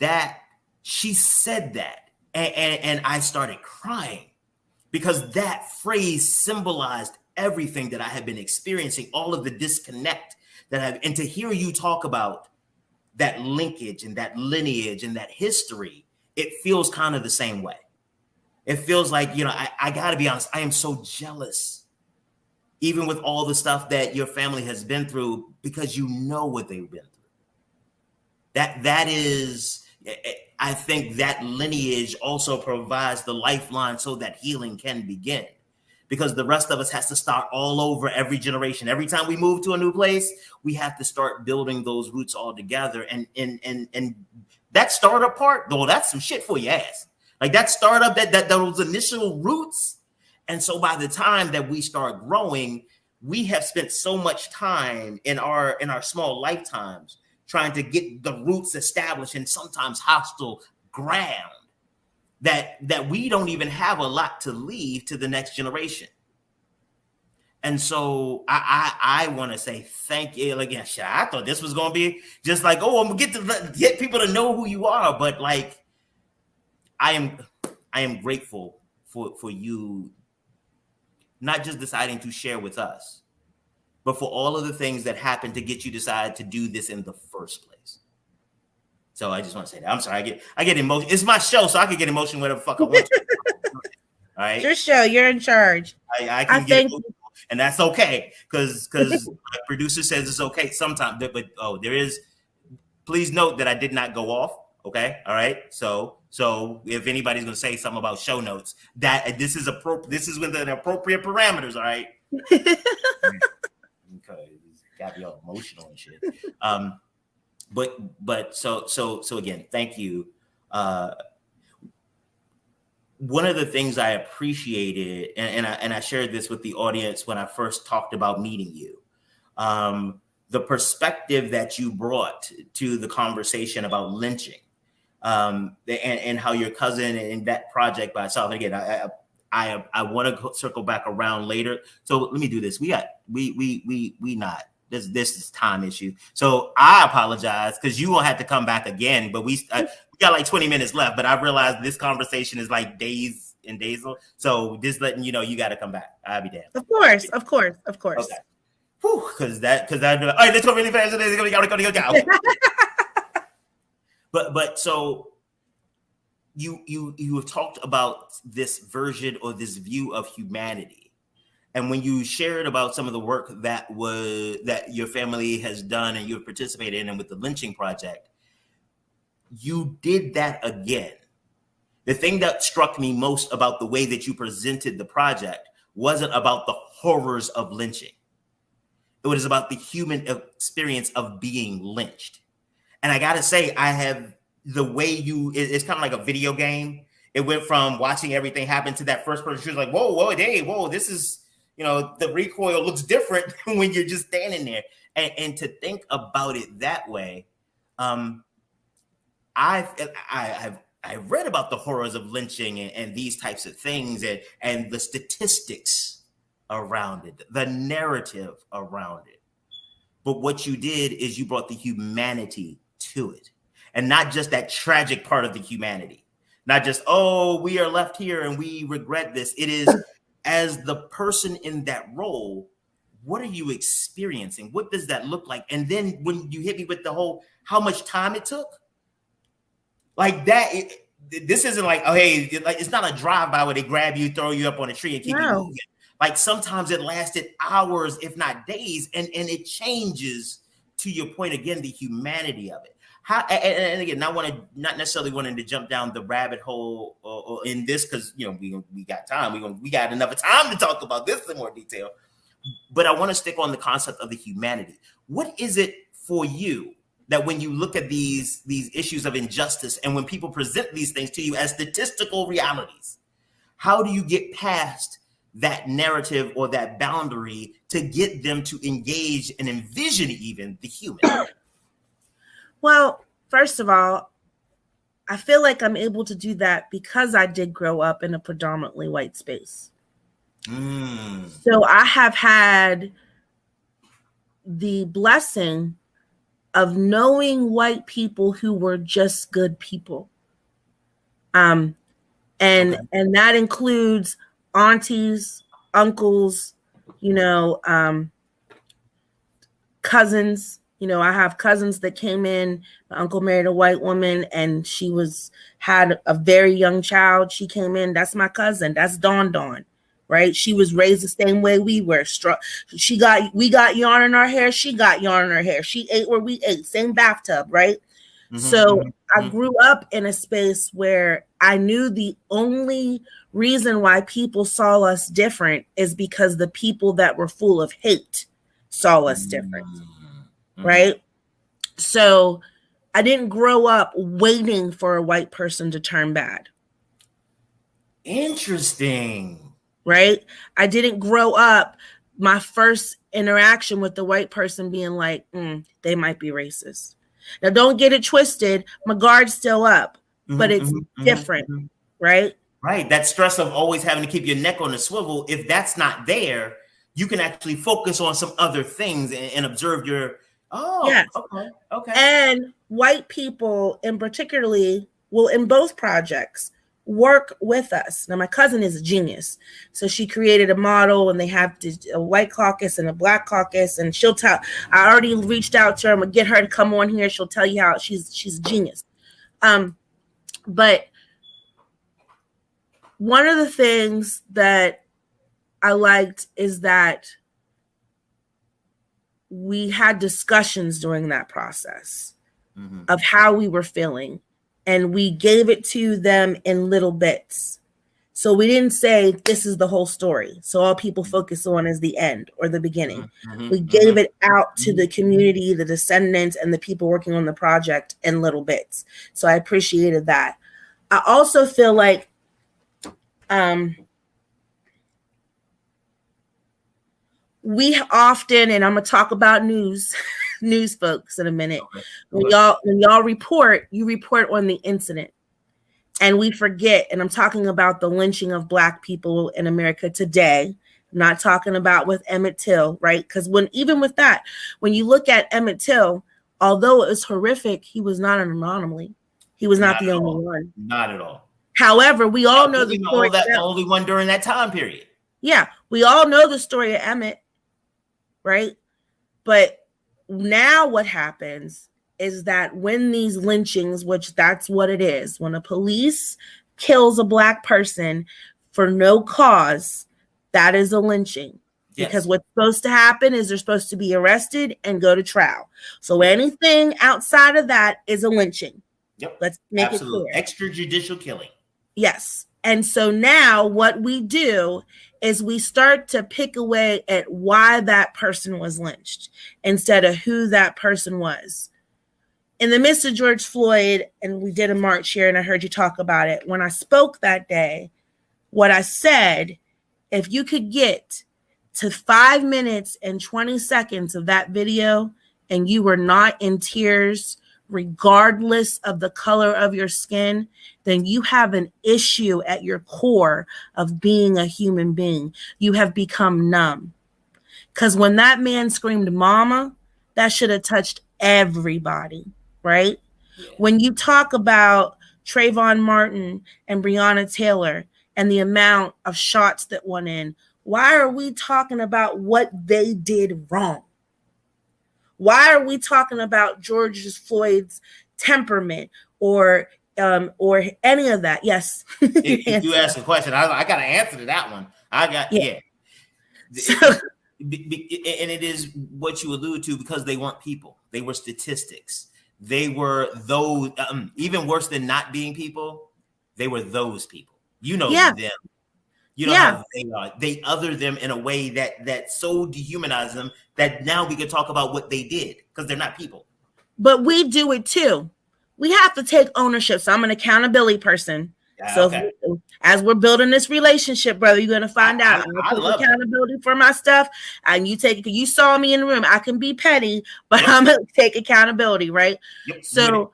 That she said that, and I started crying because that phrase symbolized everything that I had been experiencing, all of the disconnect and to hear you talk about that linkage and that lineage and that history, it feels kind of the same way. It feels like, I gotta be honest, I am so jealous, even with all the stuff that your family has been through, because you know what they've been through. That is, I think that lineage also provides the lifeline so that healing can begin. Because the rest of us has to start all over every generation. Every time we move to a new place, we have to start building those roots all together. And that startup part, though, that's some shit for your ass. Like that startup, that those initial roots. And so by the time that we start growing, we have spent so much time in our small lifetimes trying to get the roots established in sometimes hostile ground. That we don't even have a lot to leave to the next generation. And so I want to say thank you again. I thought this was going to be just like, I'm going to get people to know who you are. But like, I am grateful for you not just deciding to share with us, but for all of the things that happened to get you decided to do this in the first place. So I just want to say that. I'm sorry. I get emotional. It's my show, so I can get emotional whatever the fuck I want to. All right. Your show. You're in charge. I can get emotional, and that's okay because my producer says it's okay sometimes. But there is. Please note that I did not go off. Okay. All right. So if anybody's gonna say something about show notes, that this is within the appropriate parameters. All right. Okay. Got me all emotional and shit. But so again, thank you. One of the things I appreciated, and I shared this with the audience when I first talked about meeting you, the perspective that you brought to the conversation about lynching, and how your cousin and that project by itself. And again, I want to circle back around later. So let me do this. We not. This is time issue. So I apologize because you won't have to come back again, but we got like 20 minutes left, but I realized this conversation is like days and days. So just letting you know, you got to come back. I'll be damned. Of course. Okay. Whew, cause that, all right, let's go really fast. Go. But so you have talked about this version or this view of humanity. And when you shared about some of the work that your family has done and you've participated in, and with the lynching project, you did that again. The thing that struck me most about the way that you presented the project wasn't about the horrors of lynching. It was about the human experience of being lynched. And I got to say, I have the way it's kind of like a video game. It went from watching everything happen to that first person. She was like, whoa, hey, whoa, this is, the recoil looks different when you're just standing there. And to think about it that way, I've read about the horrors of lynching and these types of things and the statistics around it, the narrative around it. But what you did is you brought the humanity to it, and not just that tragic part of the humanity. Not just, oh, we are left here and we regret this. It is, as the person in that role, what are you experiencing? What does that look like? And then when you hit me with the whole, how much time it took, like that, this isn't like, oh, hey, it's not a drive-by where they grab you, throw you up on a tree and keep you moving. Like sometimes it lasted hours, if not days, and it changes, to your point again, the humanity of it. And again, not necessarily wanting to jump down the rabbit hole or in this, because we got time. We got enough time to talk about this in more detail. But I want to stick on the concept of the humanity. What is it for you that when you look at these issues of injustice and when people present these things to you as statistical realities, how do you get past that narrative or that boundary to get them to engage and envision even the human? Well, first of all, I feel like I'm able to do that because I did grow up in a predominantly white space. So I have had the blessing of knowing white people who were just good people. And that includes aunties, uncles, cousins. I have cousins that came in. My uncle married a white woman and she had a very young child. She came in. That's my cousin. That's Dawn, right? She was raised the same way we were. We got yarn in our hair. She got yarn in her hair. She ate where we ate. Same bathtub, right? So I grew up in a space where I knew the only reason why people saw us different is because the people that were full of hate saw us different. Right? So I didn't grow up waiting for a white person to turn bad. Interesting. Right? I didn't grow up my first interaction with the white person being like, they might be racist. Now, don't get it twisted. My guard's still up, but it's different, right? Right. That stress of always having to keep your neck on the swivel, if that's not there, you can actually focus on some other things and observe your, yes. Okay. And white people in particularly will, in both projects, work with us. Now, my cousin is a genius. So she created a model and they have a white caucus and a black caucus. And she'll tell, I already reached out to her. I'm gonna get her to come on here. She'll tell you how she's a genius. But one of the things that I liked is that we had discussions during that process of how we were feeling. And we gave it to them in little bits. So we didn't say this is the whole story. So all people focus on is the end or the beginning. We gave it out to the community, the descendants, and the people working on the project in little bits. So I appreciated that. I also feel like we often, and I'm gonna talk about news folks in a minute. When y'all report, you report on the incident, and we forget. And I'm talking about the lynching of Black people in America today. I'm not talking about with Emmett Till, right? Because even with that, when you look at Emmett Till, although it was horrific, he was not an anomaly. He was not the only one. Not at all. However, we all know the story. The only one during that time period. Yeah, we all know the story of Emmett, right? But now what happens is that when these lynchings, which that's what it is, when a police kills a Black person for no cause, that is a lynching. Yes. Because what's supposed to happen is they're supposed to be arrested and go to trial. So anything outside of that is a lynching. Yep. Let's make it clear. Extrajudicial killing. Yes. And so now what we do is we start to pick away at why that person was lynched instead of who that person was. in the midst of George Floyd, and we did a march here, and I heard you talk about it. When I spoke that day, what I said, if you could get to 5 minutes and 20 seconds of that video and you were not in tears, regardless of the color of your skin, then you have an issue at your core of being a human being. You have become numb. Because when that man screamed, "Mama," that should have touched everybody, right? Yeah. When you talk about Trayvon Martin and Breonna Taylor and the amount of shots that went in, why are we talking about what they did wrong? Why are we talking about George Floyd's temperament or any of that? Yes. If you ask a question, I got to answer to that one. Yeah. And it is what you allude to, because they weren't people. They were statistics. They were those, even worse than not being people, they were those people. You know them. You know how they are. They other them in a way that so dehumanized them that now we can talk about what they did, because they're not people. But we do it too. We have to take ownership. So I'm an accountability person. As we're building this relationship, brother, you're going to find out. I take accountability for my stuff, and you take it. You saw me in the room. I can be petty, but I'm going to take accountability, right? Yep. So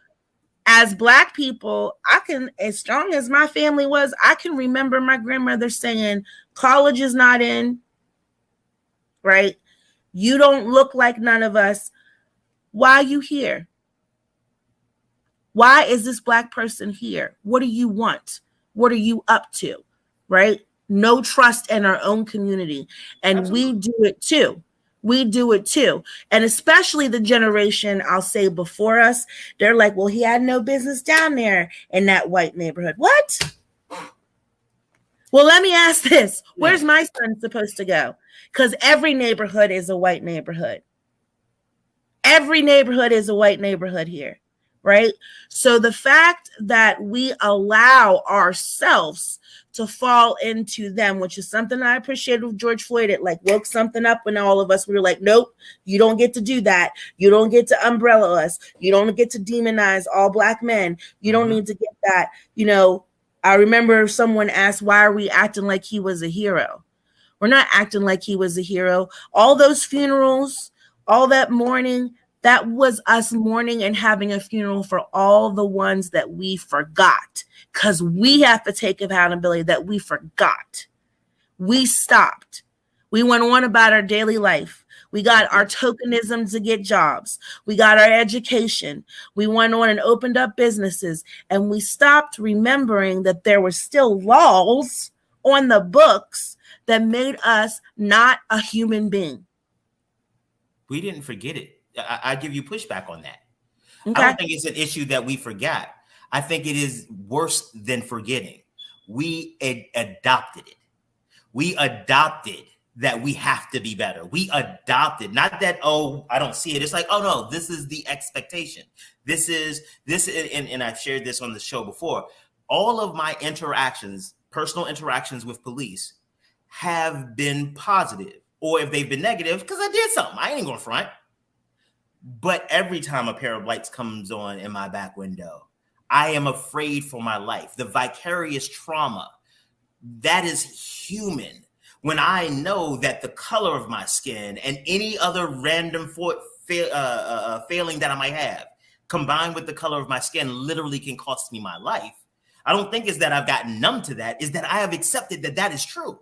as Black people, I can, as strong as my family was, I can remember my grandmother saying, "College is not in, right? You don't look like none of us. Why are you here? Why is this Black person here? What do you want? What are you up to?" Right? No trust in our own community. And Absolutely. We do it too. We do it too. And especially the generation, I'll say, before us, they're like, "Well, he had no business down there in that white neighborhood." What? Well, let me ask this. Where's my son supposed to go? Because every neighborhood is a white neighborhood. Every neighborhood is a white neighborhood here. Right? So the fact that we allow ourselves to fall into them, which is something I appreciated with George Floyd, it like woke something up when all of us, we were like, "Nope, you don't get to do that. You don't get to umbrella us. You don't get to demonize all Black men. You don't need to get that." You know, I remember someone asked, "Why are we acting like he was a hero?" We're not acting like he was a hero. All those funerals, all that mourning, that was us mourning and having a funeral for all the ones that we forgot, because we have to take accountability that we forgot. We stopped. We went on about our daily life. We got our tokenism to get jobs. We got our education. We went on and opened up businesses, and we stopped remembering that there were still laws on the books that made us not a human being. We didn't forget it. I give you pushback on that. Okay. I don't think it's an issue that we forgot. I think it is worse than forgetting. We adopted it. We adopted that we have to be better. We adopted, not that, "Oh, I don't see it." It's like, "Oh no, this is the expectation. This is, and I've shared this on the show before. All of my interactions, personal interactions with police, have been positive, or if they've been negative, because I did something. I ain't gonna front. But every time a pair of lights comes on in my back window, I am afraid for my life. The vicarious trauma, that is human. When I know that the color of my skin and any other random failing that I might have, combined with the color of my skin, literally can cost me my life. I don't think it's that I've gotten numb to that. Is that I have accepted that that is true.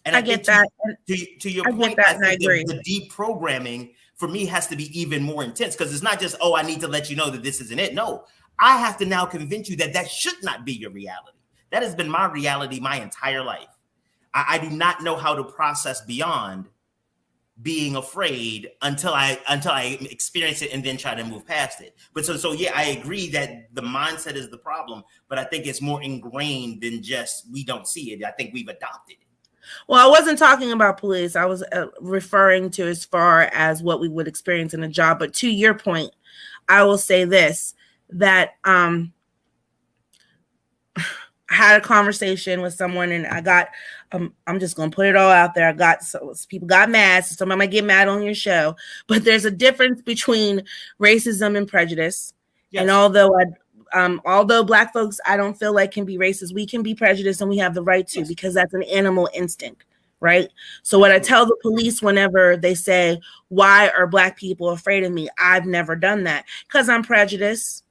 And I get that. To your point, I think the deprogramming for me has to be even more intense, because it's not just, "Oh, I need to let you know that this isn't it." No, I have to now convince you that that should not be your reality. That has been my reality my entire life. I do not know how to process beyond being afraid until I experience it and then try to move past it. But so yeah, I agree that the mindset is the problem, but I think it's more ingrained than just we don't see it. I think we've adopted it. Well, I wasn't talking about police. I was referring to as far as what we would experience in a job. But to your point, I will say this, that had a conversation with someone, and I got, I'm just going to put it all out there. I got, so people got mad. So somebody might get mad on your show, but there's a difference between racism and prejudice. Yes. And although Black folks, I don't feel like can be racist, we can be prejudiced, and we have the right to, yes, because that's an animal instinct, right? So what I tell the police whenever they say, why are Black people afraid of me? I've never done that, because I'm prejudiced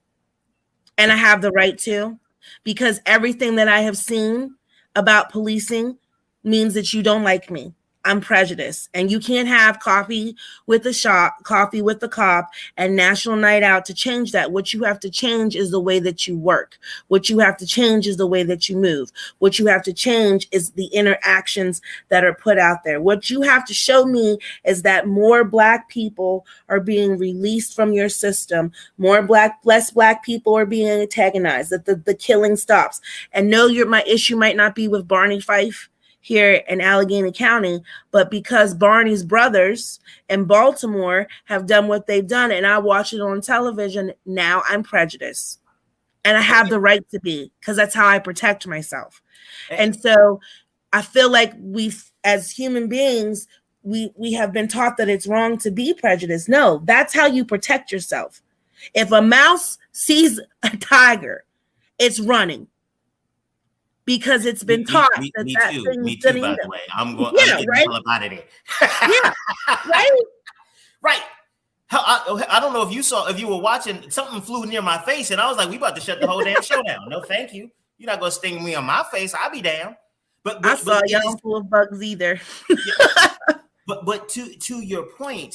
and I have the right to. Because everything that I have seen about policing means that you don't like me. I'm prejudiced, and you can't have coffee with the cop, and National Night Out to change that. What you have to change is the way that you work. What you have to change is the way that you move. What you have to change is the interactions that are put out there. What you have to show me is that more Black people are being released from your system. Less Black people are being antagonized, that the killing stops. And no, my issue might not be with Barney Fife here in Alleghany County, but because Barney's brothers in Baltimore have done what they've done, and I watch it on television, now I'm prejudiced. And I have the right to be, because that's how I protect myself. And so I feel like as human beings, we have been taught that it's wrong to be prejudiced. No, that's how you protect yourself. If a mouse sees a tiger, it's running. Because it's been taught me too, by the way. I'm getting right? up out of there. Yeah, right? Right. I don't know if you were watching, something flew near my face, and I was like, we about to shut the whole damn show down. No, thank you. You're not going to sting me on my face. I'll be damn. But I saw y'all full of bugs either. But to your point,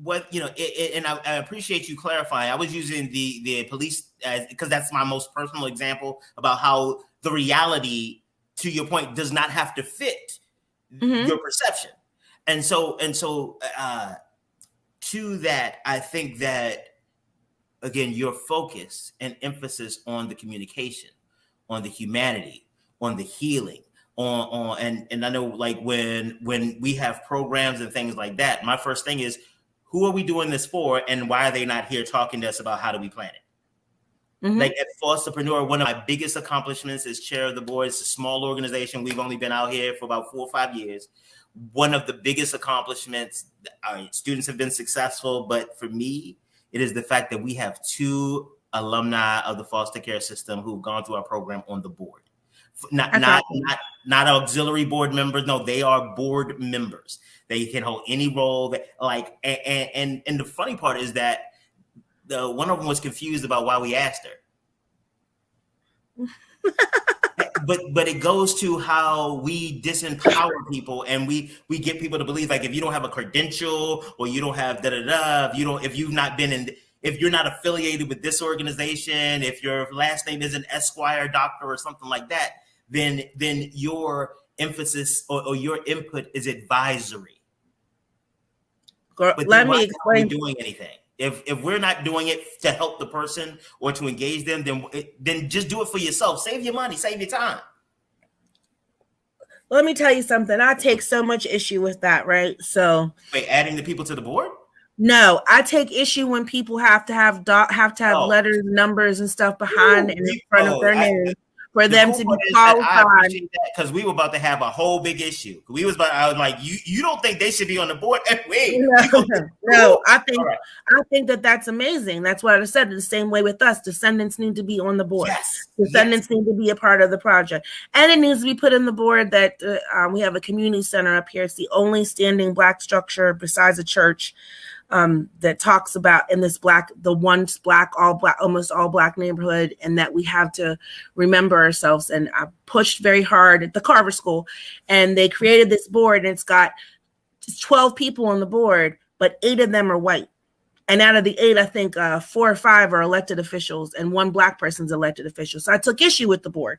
what and I appreciate you clarifying. I was using the police because that's my most personal example about how the reality, to your point, does not have to fit your perception. And so to that, I think that, again, your focus and emphasis on the communication, on the humanity, on the healing, and I know, like, when we have programs and things like that, my first thing is, who are we doing this for, and why are they not here talking to us about how do we plan it? Like at Fosterpreneur, one of my biggest accomplishments as chair of the board. It's a small organization. We've only been out here for about 4 or 5 years. One of the biggest accomplishments, students have been successful, but for me, it is the fact that we have 2 alumni of the foster care system who've gone through our program on the board. Not auxiliary board members. No, they are board members. They can hold any role that, like, and the funny part is that one of them was confused about why we asked her. but it goes to how we disempower people, and we get people to believe, like, if you don't have a credential or you don't have if you're not affiliated with this organization, if your last name isn't Esquire, doctor, or something like that, then your emphasis or your input is advisory. But let me explain. Doing anything. If we're not doing it to help the person or to engage them, then just do it for yourself. Save your money, save your time. Let me tell you something. I take so much issue with that, right? So, wait, adding the people to the board? No, I take issue when people have to have letters, numbers, and stuff behind and in front of their name for them to be qualified. Because we were about to have a whole big issue. I was like, you don't think they should be on the board? Wait, no, I think that's amazing. That's what I said. The same way with us, descendants need to be on the board. Yes. Descendants need to be a part of the project, and it needs to be put in the board that we have a community center up here. It's the only standing Black structure besides a church that talks about in this almost all black neighborhood, and that we have to remember ourselves. And I pushed very hard at the Carver School, and they created this board, and it's got 12 people on the board, but 8 of them are white. And out of the 8, I think 4 or 5 are elected officials, and 1 Black person's elected official. So I took issue with the board,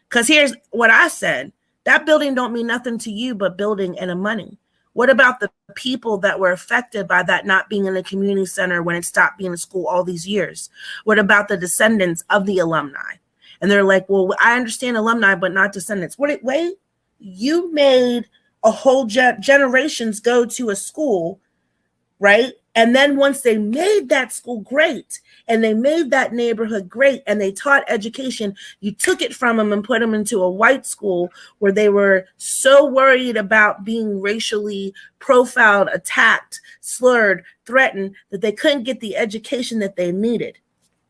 because here's what I said: that building don't mean nothing to you but building and a money. What about the people that were affected by that not being in a community center when it stopped being a school all these years? What about the descendants of the alumni? And they're like, well, I understand alumni, but not descendants. Wait, you made a whole generations go to a school, right? And then once they made that school great and they made that neighborhood great and they taught education, you took it from them and put them into a white school where they were so worried about being racially profiled, attacked, slurred, threatened, that they couldn't get the education that they needed.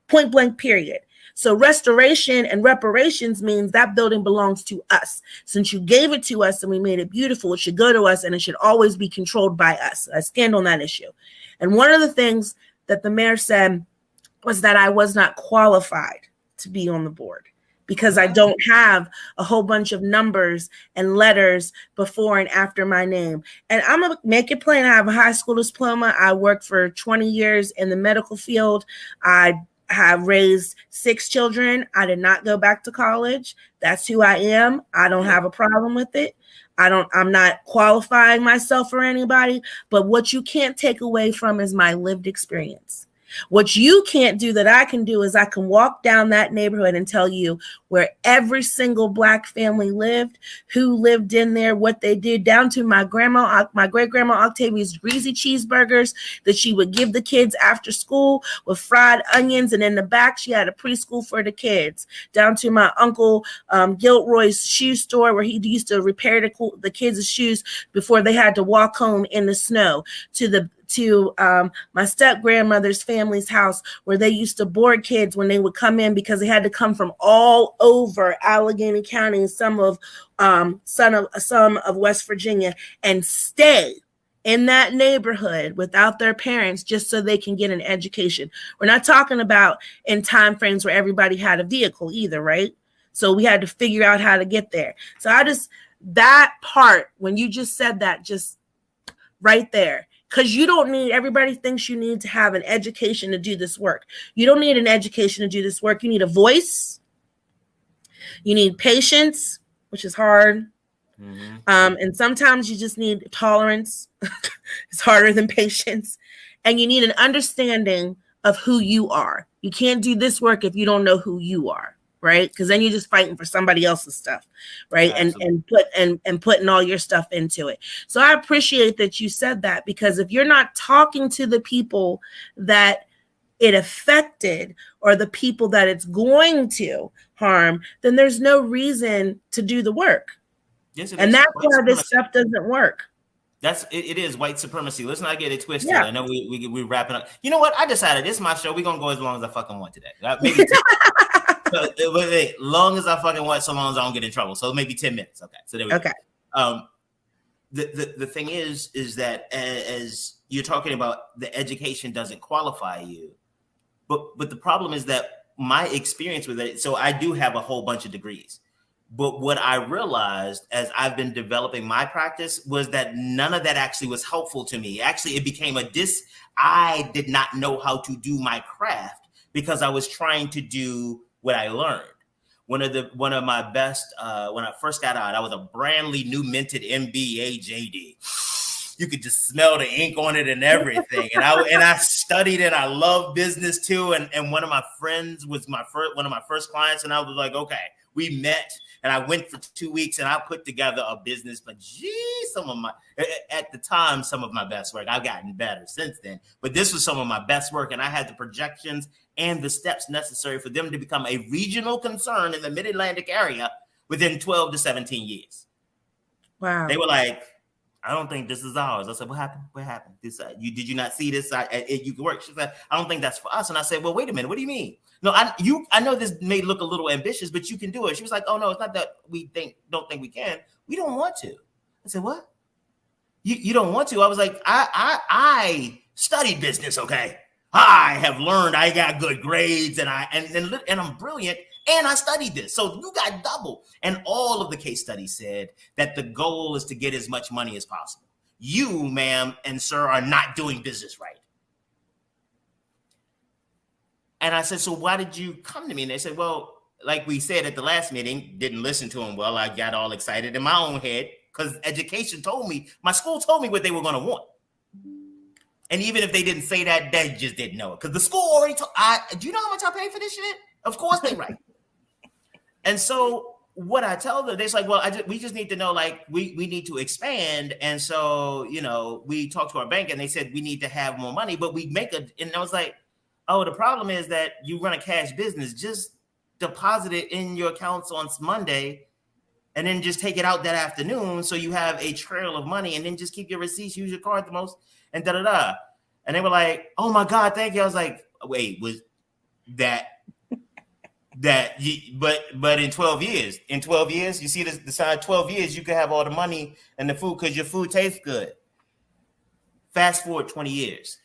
Point blank, period. So restoration and reparations means that building belongs to us. Since you gave it to us and we made it beautiful, it should go to us and it should always be controlled by us. I stand on that issue. And one of the things that the mayor said was that I was not qualified to be on the board because I don't have a whole bunch of numbers and letters before and after my name. And I'm going to make it plain. I have a high school diploma. I worked for 20 years in the medical field. I have raised 6 children. I did not go back to college. That's who I am. I don't have a problem with it. I'm not qualifying myself for anybody, but what you can't take away from is my lived experience. What you can't do that I can do is I can walk down that neighborhood and tell you where every single Black family lived, who lived in there, what they did, down to my great-grandma Octavia's greasy cheeseburgers that she would give the kids after school with fried onions. And in the back, she had a preschool for the kids, down to my uncle Gilroy's shoe store where he used to repair the kids' shoes before they had to walk home in the snow, to my step-grandmother's family's house where they used to board kids when they would come in because they had to come from all over Alleghany County and some of West Virginia and stay in that neighborhood without their parents just so they can get an education. We're not talking about in time frames where everybody had a vehicle either, right? So we had to figure out how to get there. So that part, when you just said that, just right there, because you don't need, everybody thinks you need to have an education to do this work. You don't need an education to do this work. You need a voice. You need patience, which is hard. Mm-hmm. And sometimes you just need tolerance. It's harder than patience. And you need an understanding of who you are. You can't do this work if you don't know who you are. Right? Because then you're just fighting for somebody else's stuff, right? And putting all your stuff into it. So I appreciate that you said that, because if you're not talking to the people that it affected or the people that it's going to harm, then there's no reason to do the work. Yes, and that's why this stuff doesn't work. It is white supremacy. Let's not get it twisted. Yeah. I know we're wrapping up. You know what? I decided this is my show. We're gonna go as long as I fucking want today. Maybe long as I fucking want, so long as I don't get in trouble. So maybe 10 minutes. Okay. So there we go. The thing is that as you're talking about, the education doesn't qualify you, but the problem is that my experience with it. So I do have a whole bunch of degrees. But what I realized as I've been developing my practice was that none of that actually was helpful to me. Actually, it became I did not know how to do my craft because I was trying to do what I learned. One of my best, when I first got out, I was a brandly new minted MBA JD. You could just smell the ink on it and everything. And I studied it. I love business too. And one of my friends was one of my first clients. And I was like, okay, we met. And I went for 2 weeks and I put together a business. But at the time, some of my best work. I've gotten better since then. But this was some of my best work. And I had the projections and the steps necessary for them to become a regional concern in the Mid-Atlantic area within 12 to 17 years. Wow. They were like, I don't think this is ours. I said, what happened? What happened? Did you not see this? You can work. She said, I don't think that's for us. And I said, well, wait a minute. What do you mean? No, I know this may look a little ambitious, but you can do it. She was like, oh no, it's not that we don't think we can. We don't want to. I said, what? You don't want to? I was like, I studied business. Okay. I have learned. I got good grades and I'm brilliant. And I studied this. So you got double. And all of the case studies said that the goal is to get as much money as possible. You, ma'am and sir, are not doing business right. And I said, so why did you come to me? And they said, well, like we said at the last meeting, didn't listen to him well. I got all excited in my own head because education told me, my school told me what they were going to want. And even if they didn't say that, they just didn't know it. Because the school already told, do you know how much I pay for this shit? Of course they right. And so what I tell them, they're like, well, we just need to know, like, we need to expand. And so, you know, we talked to our bank and they said we need to have more money, but we make and I was like, oh, the problem is that you run a cash business. Just deposit it in your accounts on Monday and then just take it out that afternoon. So you have a trail of money, and then just keep your receipts, use your card the most, and da-da-da. And they were like, oh my God, thank you. I was like, wait, was that, but in 12 years, you see the side, 12 years, you could have all the money and the food because your food tastes good. Fast forward 20 years.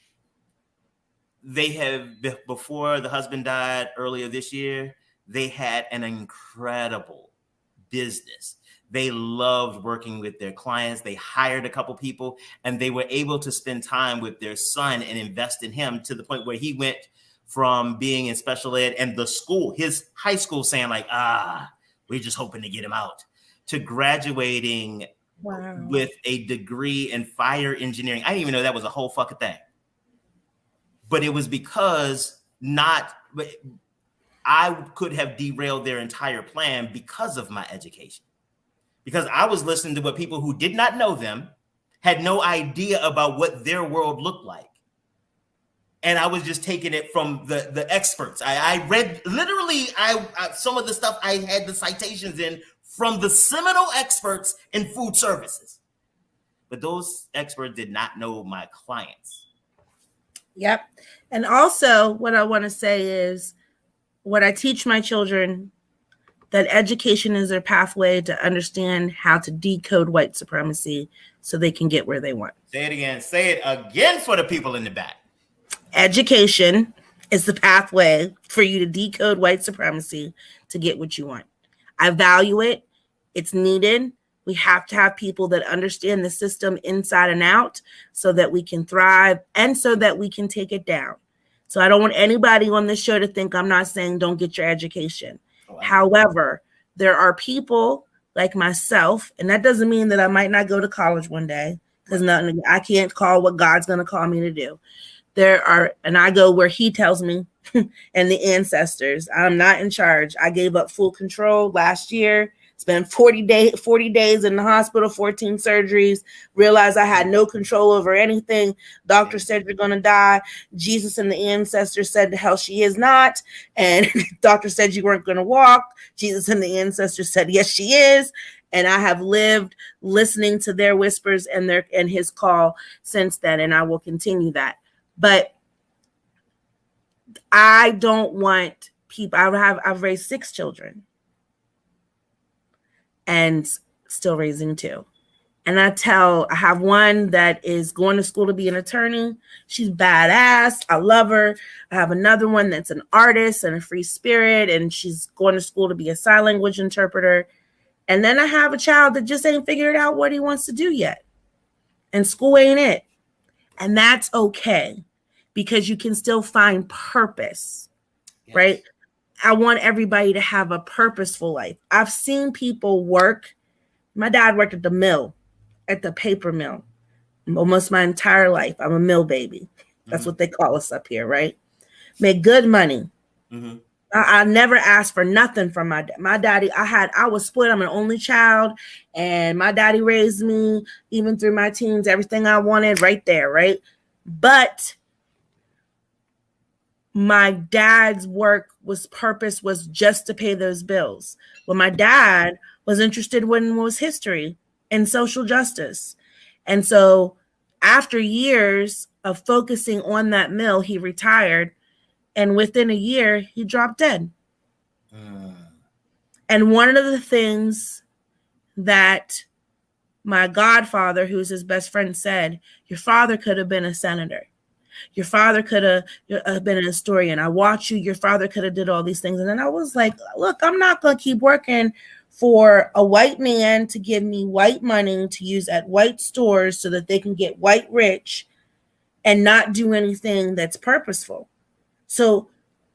They have, before the husband died earlier this year, they had an incredible business. They loved working with their clients. They hired a couple people, and they were able to spend time with their son and invest in him to the point where he went from being in special ed and the school, his high school, saying like, we're just hoping to get him out, to graduating with a degree in fire engineering. I didn't even know that was a whole fucking thing. But it was because I could have derailed their entire plan because of my education. Because I was listening to what people who did not know them, had no idea about what their world looked like. And I was just taking it from the experts. I read literally some of the stuff I had the citations in from the seminal experts in food services. But those experts did not know my clients. Yep. And also what I want to say is what I teach my children, that education is their pathway to understand how to decode white supremacy so they can get where they want. Say it again. Say it again for the people in the back. Education is the pathway for you to decode white supremacy to get what you want. I value it. It's needed. We have to have people that understand the system inside and out so that we can thrive and so that we can take it down. So I don't want anybody on this show to think I'm not saying don't get your education. Wow. However, there are people like myself, and that doesn't mean that I might not go to college one day, because I can't call what God's going to call me to do. And I go where he tells me and the ancestors. I'm not in charge. I gave up full control last year. Spent 40 days in the hospital, 14 surgeries, realized I had no control over anything. Doctor said you're going to die. Jesus and the ancestors said the hell she is not. And doctor said you weren't going to walk. Jesus and the ancestors said, yes, she is. And I have lived listening to their whispers and his call since then. And I will continue that. But I don't want people. I've raised 6 children. And still raising 2. And I have one that is going to school to be an attorney. She's badass. I love her. I have another one that's an artist and a free spirit, and she's going to school to be a sign language interpreter. And then I have a child that just ain't figured out what he wants to do yet. And school ain't it. And that's okay, because you can still find purpose, yes. Right? I want everybody to have a purposeful life. I've seen people work. My dad worked at the mill, at the paper mill, almost my entire life. I'm a mill baby. That's what they call us up here, right? Made good money. Mm-hmm. I never asked for nothing from my daddy. I was split. I'm an only child, and my daddy raised me even through my teens. Everything I wanted right there, right? But my dad's purpose was just to pay those bills. What my dad was interested in was history and social justice. And so after years of focusing on that mill, he retired. And within a year, he dropped dead. And one of the things that my godfather, who's his best friend, said, your father could have been a senator. Your father could have been an historian. I watched you. Your father could have did all these things. And then I was like, look, I'm not going to keep working for a white man to give me white money to use at white stores so that they can get white rich and not do anything that's purposeful. So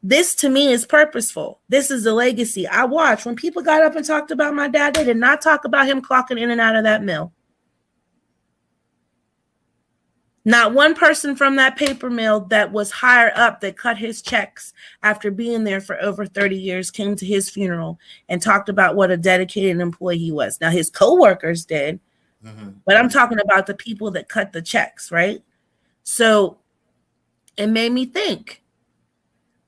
this to me is purposeful. This is a legacy. I watched when people got up and talked about my dad, they did not talk about him clocking in and out of that mill. Not one person from that paper mill that was higher up that cut his checks after being there for over 30 years came to his funeral and talked about what a dedicated employee he was. Now, his coworkers did, but I'm talking about the people that cut the checks, right? So it made me think,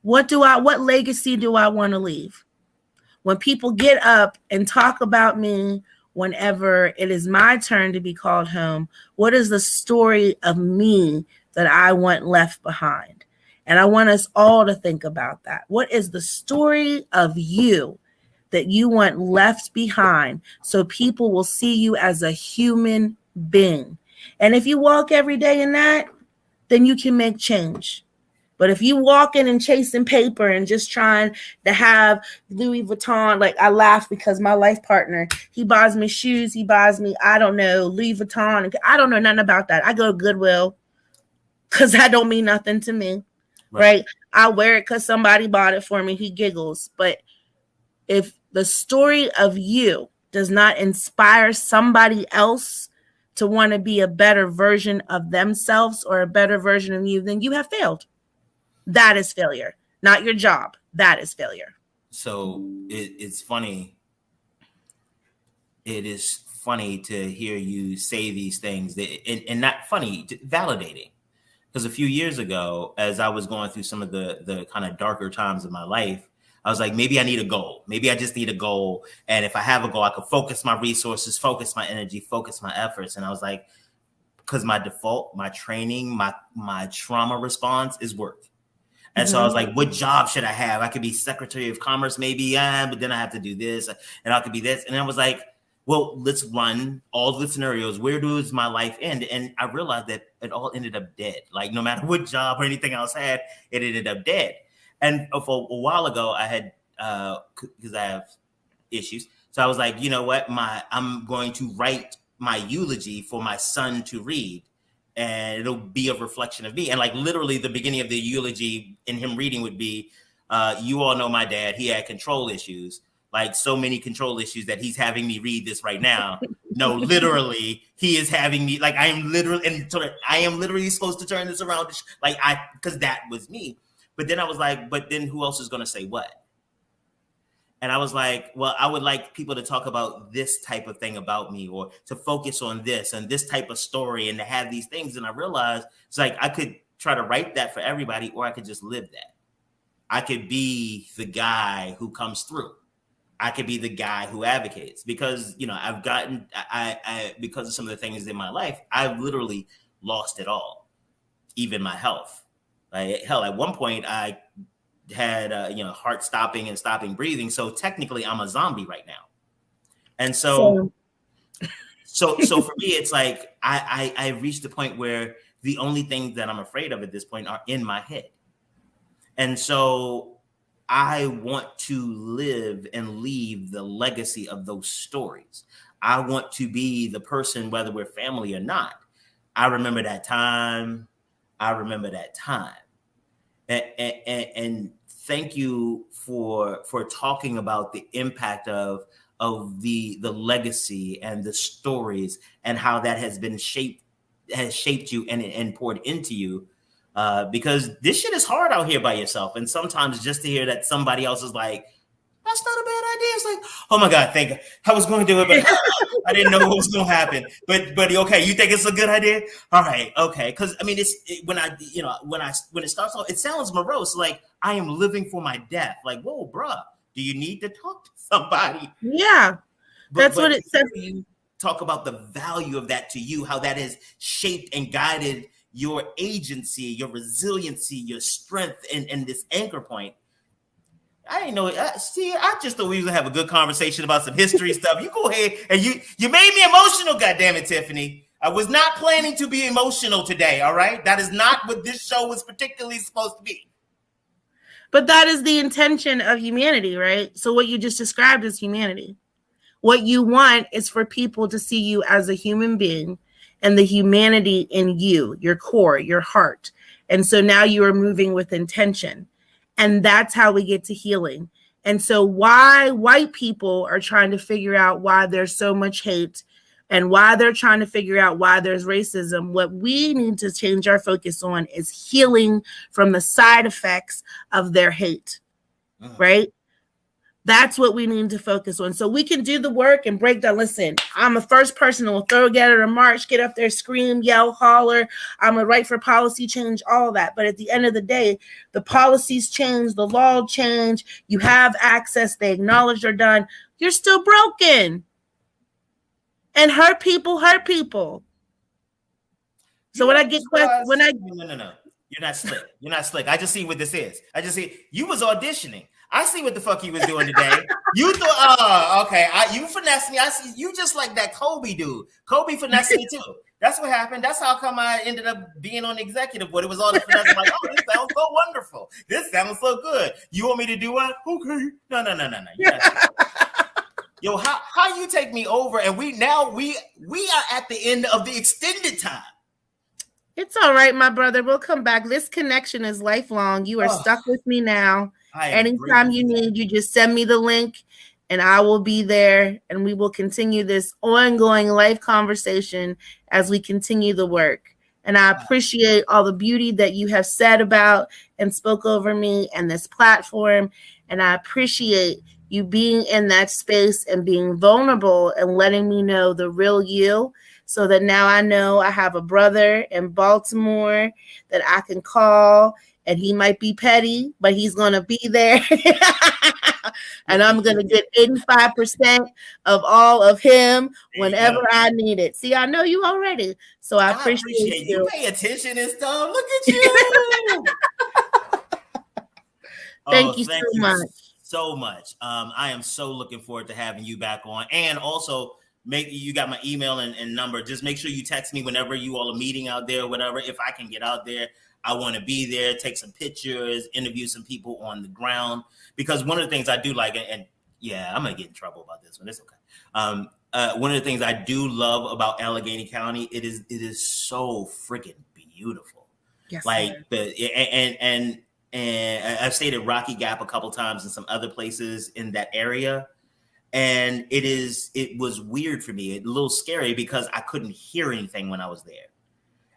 what legacy do I want to leave? When people get up and talk about me whenever it is my turn to be called home, what is the story of me that I want left behind? And I want us all to think about that. What is the story of you that you want left behind so people will see you as a human being? And if you walk every day in that, then you can make change. But if you walk in and chasing paper and just trying to have Louis Vuitton, like I laugh because my life partner, he buys me shoes, he buys me, I don't know, Louis Vuitton. I don't know nothing about that. I go to Goodwill because that don't mean nothing to me, right? I wear it because somebody bought it for me. He giggles. But if the story of you does not inspire somebody else to want to be a better version of themselves or a better version of you, then you have failed. That is failure, not your job. That is failure. So it's funny. It is funny to hear you say these things and not funny, validating. Because a few years ago, as I was going through some of the kind of darker times of my life, I was like, maybe I need a goal. Maybe I just need a goal. And if I have a goal, I could focus my resources, focus my energy, focus my efforts. And I was like, because my default, my training, my trauma response is work. And so I was like, what job should I have? I could be Secretary of Commerce, maybe, but then I have to do this and I could be this. And I was like, well, let's run all the scenarios. Where does my life end? And I realized that it all ended up dead. Like no matter what job or anything else I had, it ended up dead. And for a while ago, I had, because I have issues. So I was like, you know what? I'm going to write my eulogy for my son to read. And it'll be a reflection of me. And like literally the beginning of the eulogy in him reading would be, you all know my dad, he had control issues, like so many control issues that he's having me read this right now. No, literally, he is having me, like I am literally supposed to turn this around. Because that was me. But then I was like, but then who else is going to say what? And I was like, well, I would like people to talk about this type of thing about me or to focus on this and this type of story and to have these things. And I realized it's like I could try to write that for everybody or I could just live that. I could be the guy who comes through. I could be the guy who advocates because, you know, because of some of the things in my life, I've literally lost it all, even my health. Like, hell, at one point I had heart stopping and stopping breathing. So technically I'm a zombie right now. And so for me, it's like I reached a point where the only things that I'm afraid of at this point are in my head. And so I want to live and leave the legacy of those stories. I want to be the person, whether we're family or not. I remember that time. And thank you for talking about the impact of the legacy and the stories and how that has shaped you and poured into you. Because this shit is hard out here by yourself. And sometimes just to hear that somebody else is like, that's not a bad idea. It's like, oh my God, thank you. I was going to do it, but I didn't know what was going to happen. But okay, you think it's a good idea? All right, okay. Because I mean, when it starts off, it sounds morose. Like I am living for my death. Like, whoa, bruh, do you need to talk to somebody? Yeah, that's what it says. You talk about the value of that to you, how that has shaped and guided your agency, your resiliency, your strength, and this anchor point. I didn't know. I just thought we was gonna have a good conversation about some history stuff. You go ahead and you made me emotional. Goddamn it, Tiffany! I was not planning to be emotional today. All right, that is not what this show was particularly supposed to be. But that is the intention of humanity, right? So what you just described is humanity. What you want is for people to see you as a human being and the humanity in you, your core, your heart. And so now you are moving with intention. And that's how we get to healing. And so why white people are trying to figure out why there's so much hate And while they're trying to figure out why there's racism, what we need to change our focus on is healing from the side effects of their hate, right? That's what we need to focus on. So we can do the work and break down. Listen, I'm the first person who will throw together a march, get up there, scream, yell, holler. I'm a right for policy change, all of that. But at the end of the day, the policies change, the law change. You have access. They acknowledge they're done. You're still broken. And hurt people hurt people. So when I get questions, no. You're not slick. You're not slick. I just see what this is. I just see you was auditioning. I see what the fuck you was doing today. You thought, okay, you finessed me. I see you just like that Kobe dude. Kobe finessed me too. That's what happened. That's how come I ended up being on executive board. It was all the finesse. I'm like, oh, this sounds so wonderful. This sounds so good. You want me to do what? Okay. No. Yo, how you take me over and we are at the end of the extended time. It's all right, my brother. We'll come back. This connection is lifelong. You are stuck with me now. Anytime you need, you just send me the link and I will be there, and we will continue this ongoing life conversation as we continue the work. And I appreciate all the beauty that you have said about and spoke over me and this platform. And I appreciate you being in that space and being vulnerable and letting me know the real you, so that now I know I have a brother in Baltimore that I can call, and he might be petty, but he's going to be there. And I'm going to get 85% of all of him whenever I need it. See, I know you already. So I appreciate you. You pay attention and stuff. Look at you. Thank you so much. So much. I am so looking forward to having you back on. And also, you got my email and number. Just make sure you text me whenever you all are meeting out there, whatever. If I can get out there, I want to be there, take some pictures, interview some people on the ground. Because one of the things I do like, and yeah, I'm going to get in trouble about this one. It's okay. One of the things I do love about Alleghany County, it is so freaking beautiful. Yes, like and I've stayed at Rocky Gap a couple times and some other places in that area. And it was weird for me, a little scary, because I couldn't hear anything when I was there.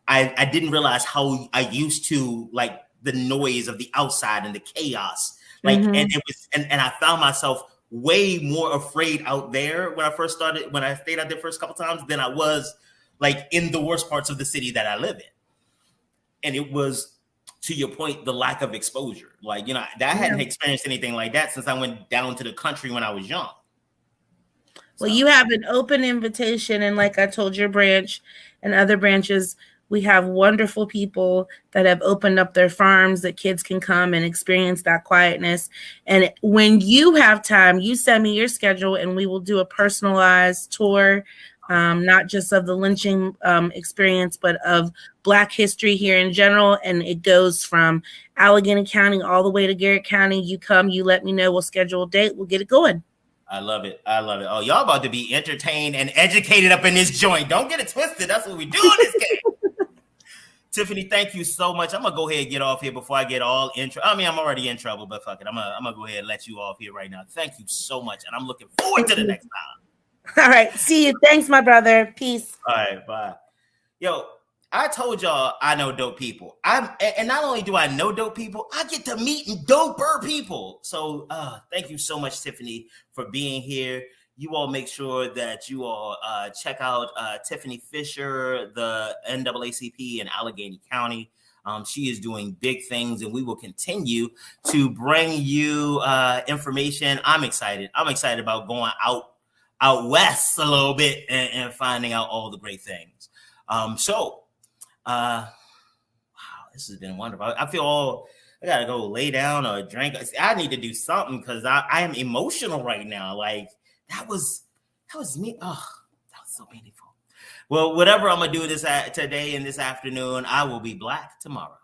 I didn't realize how I used to like the noise of the outside and the chaos. Like, and it was, and I found myself way more afraid out there when I stayed out there first couple times than I was like in the worst parts of the city that I live in. And it was, to your point, the lack of exposure. Like, I hadn't experienced anything like that since I went down to the country when I was young. Well, you have an open invitation. And like I told your branch and other branches, we have wonderful people that have opened up their farms that kids can come and experience that quietness. And when you have time, you send me your schedule and we will do a personalized tour, not just of the lynching experience, but of Black history here in general. And it goes from Alleghany County all the way to Garrett County. You come, you let me know, we'll schedule a date, we'll get it going. I love it. Oh, y'all about to be entertained and educated up in this joint. Don't get it twisted. That's what we do in this game. Tifani, thank you so much. I'm going to go ahead and get off here before I get all in trouble. I mean, I'm already in trouble, but fuck it. I'm going to go ahead and let you off here right now. Thank you so much. And I'm looking forward to the next time. All right. See you. Thanks, my brother. Peace. All right. Bye. Yo, I told y'all I know dope people. And not only do I know dope people, I get to meet doper people. So thank you so much, Tifani, for being here. You all make sure that you all check out Tifani Fisher, the NAACP in Alleghany County. She is doing big things, and we will continue to bring you information. I'm excited. I'm excited about going out west a little bit and finding out all the great things. Wow, this has been wonderful. I feel I gotta go lay down or drink. I need to do something because I am emotional right now. Like that was me. Oh, that was so meaningful. Well, whatever I'm gonna do today and this afternoon, I will be Black tomorrow.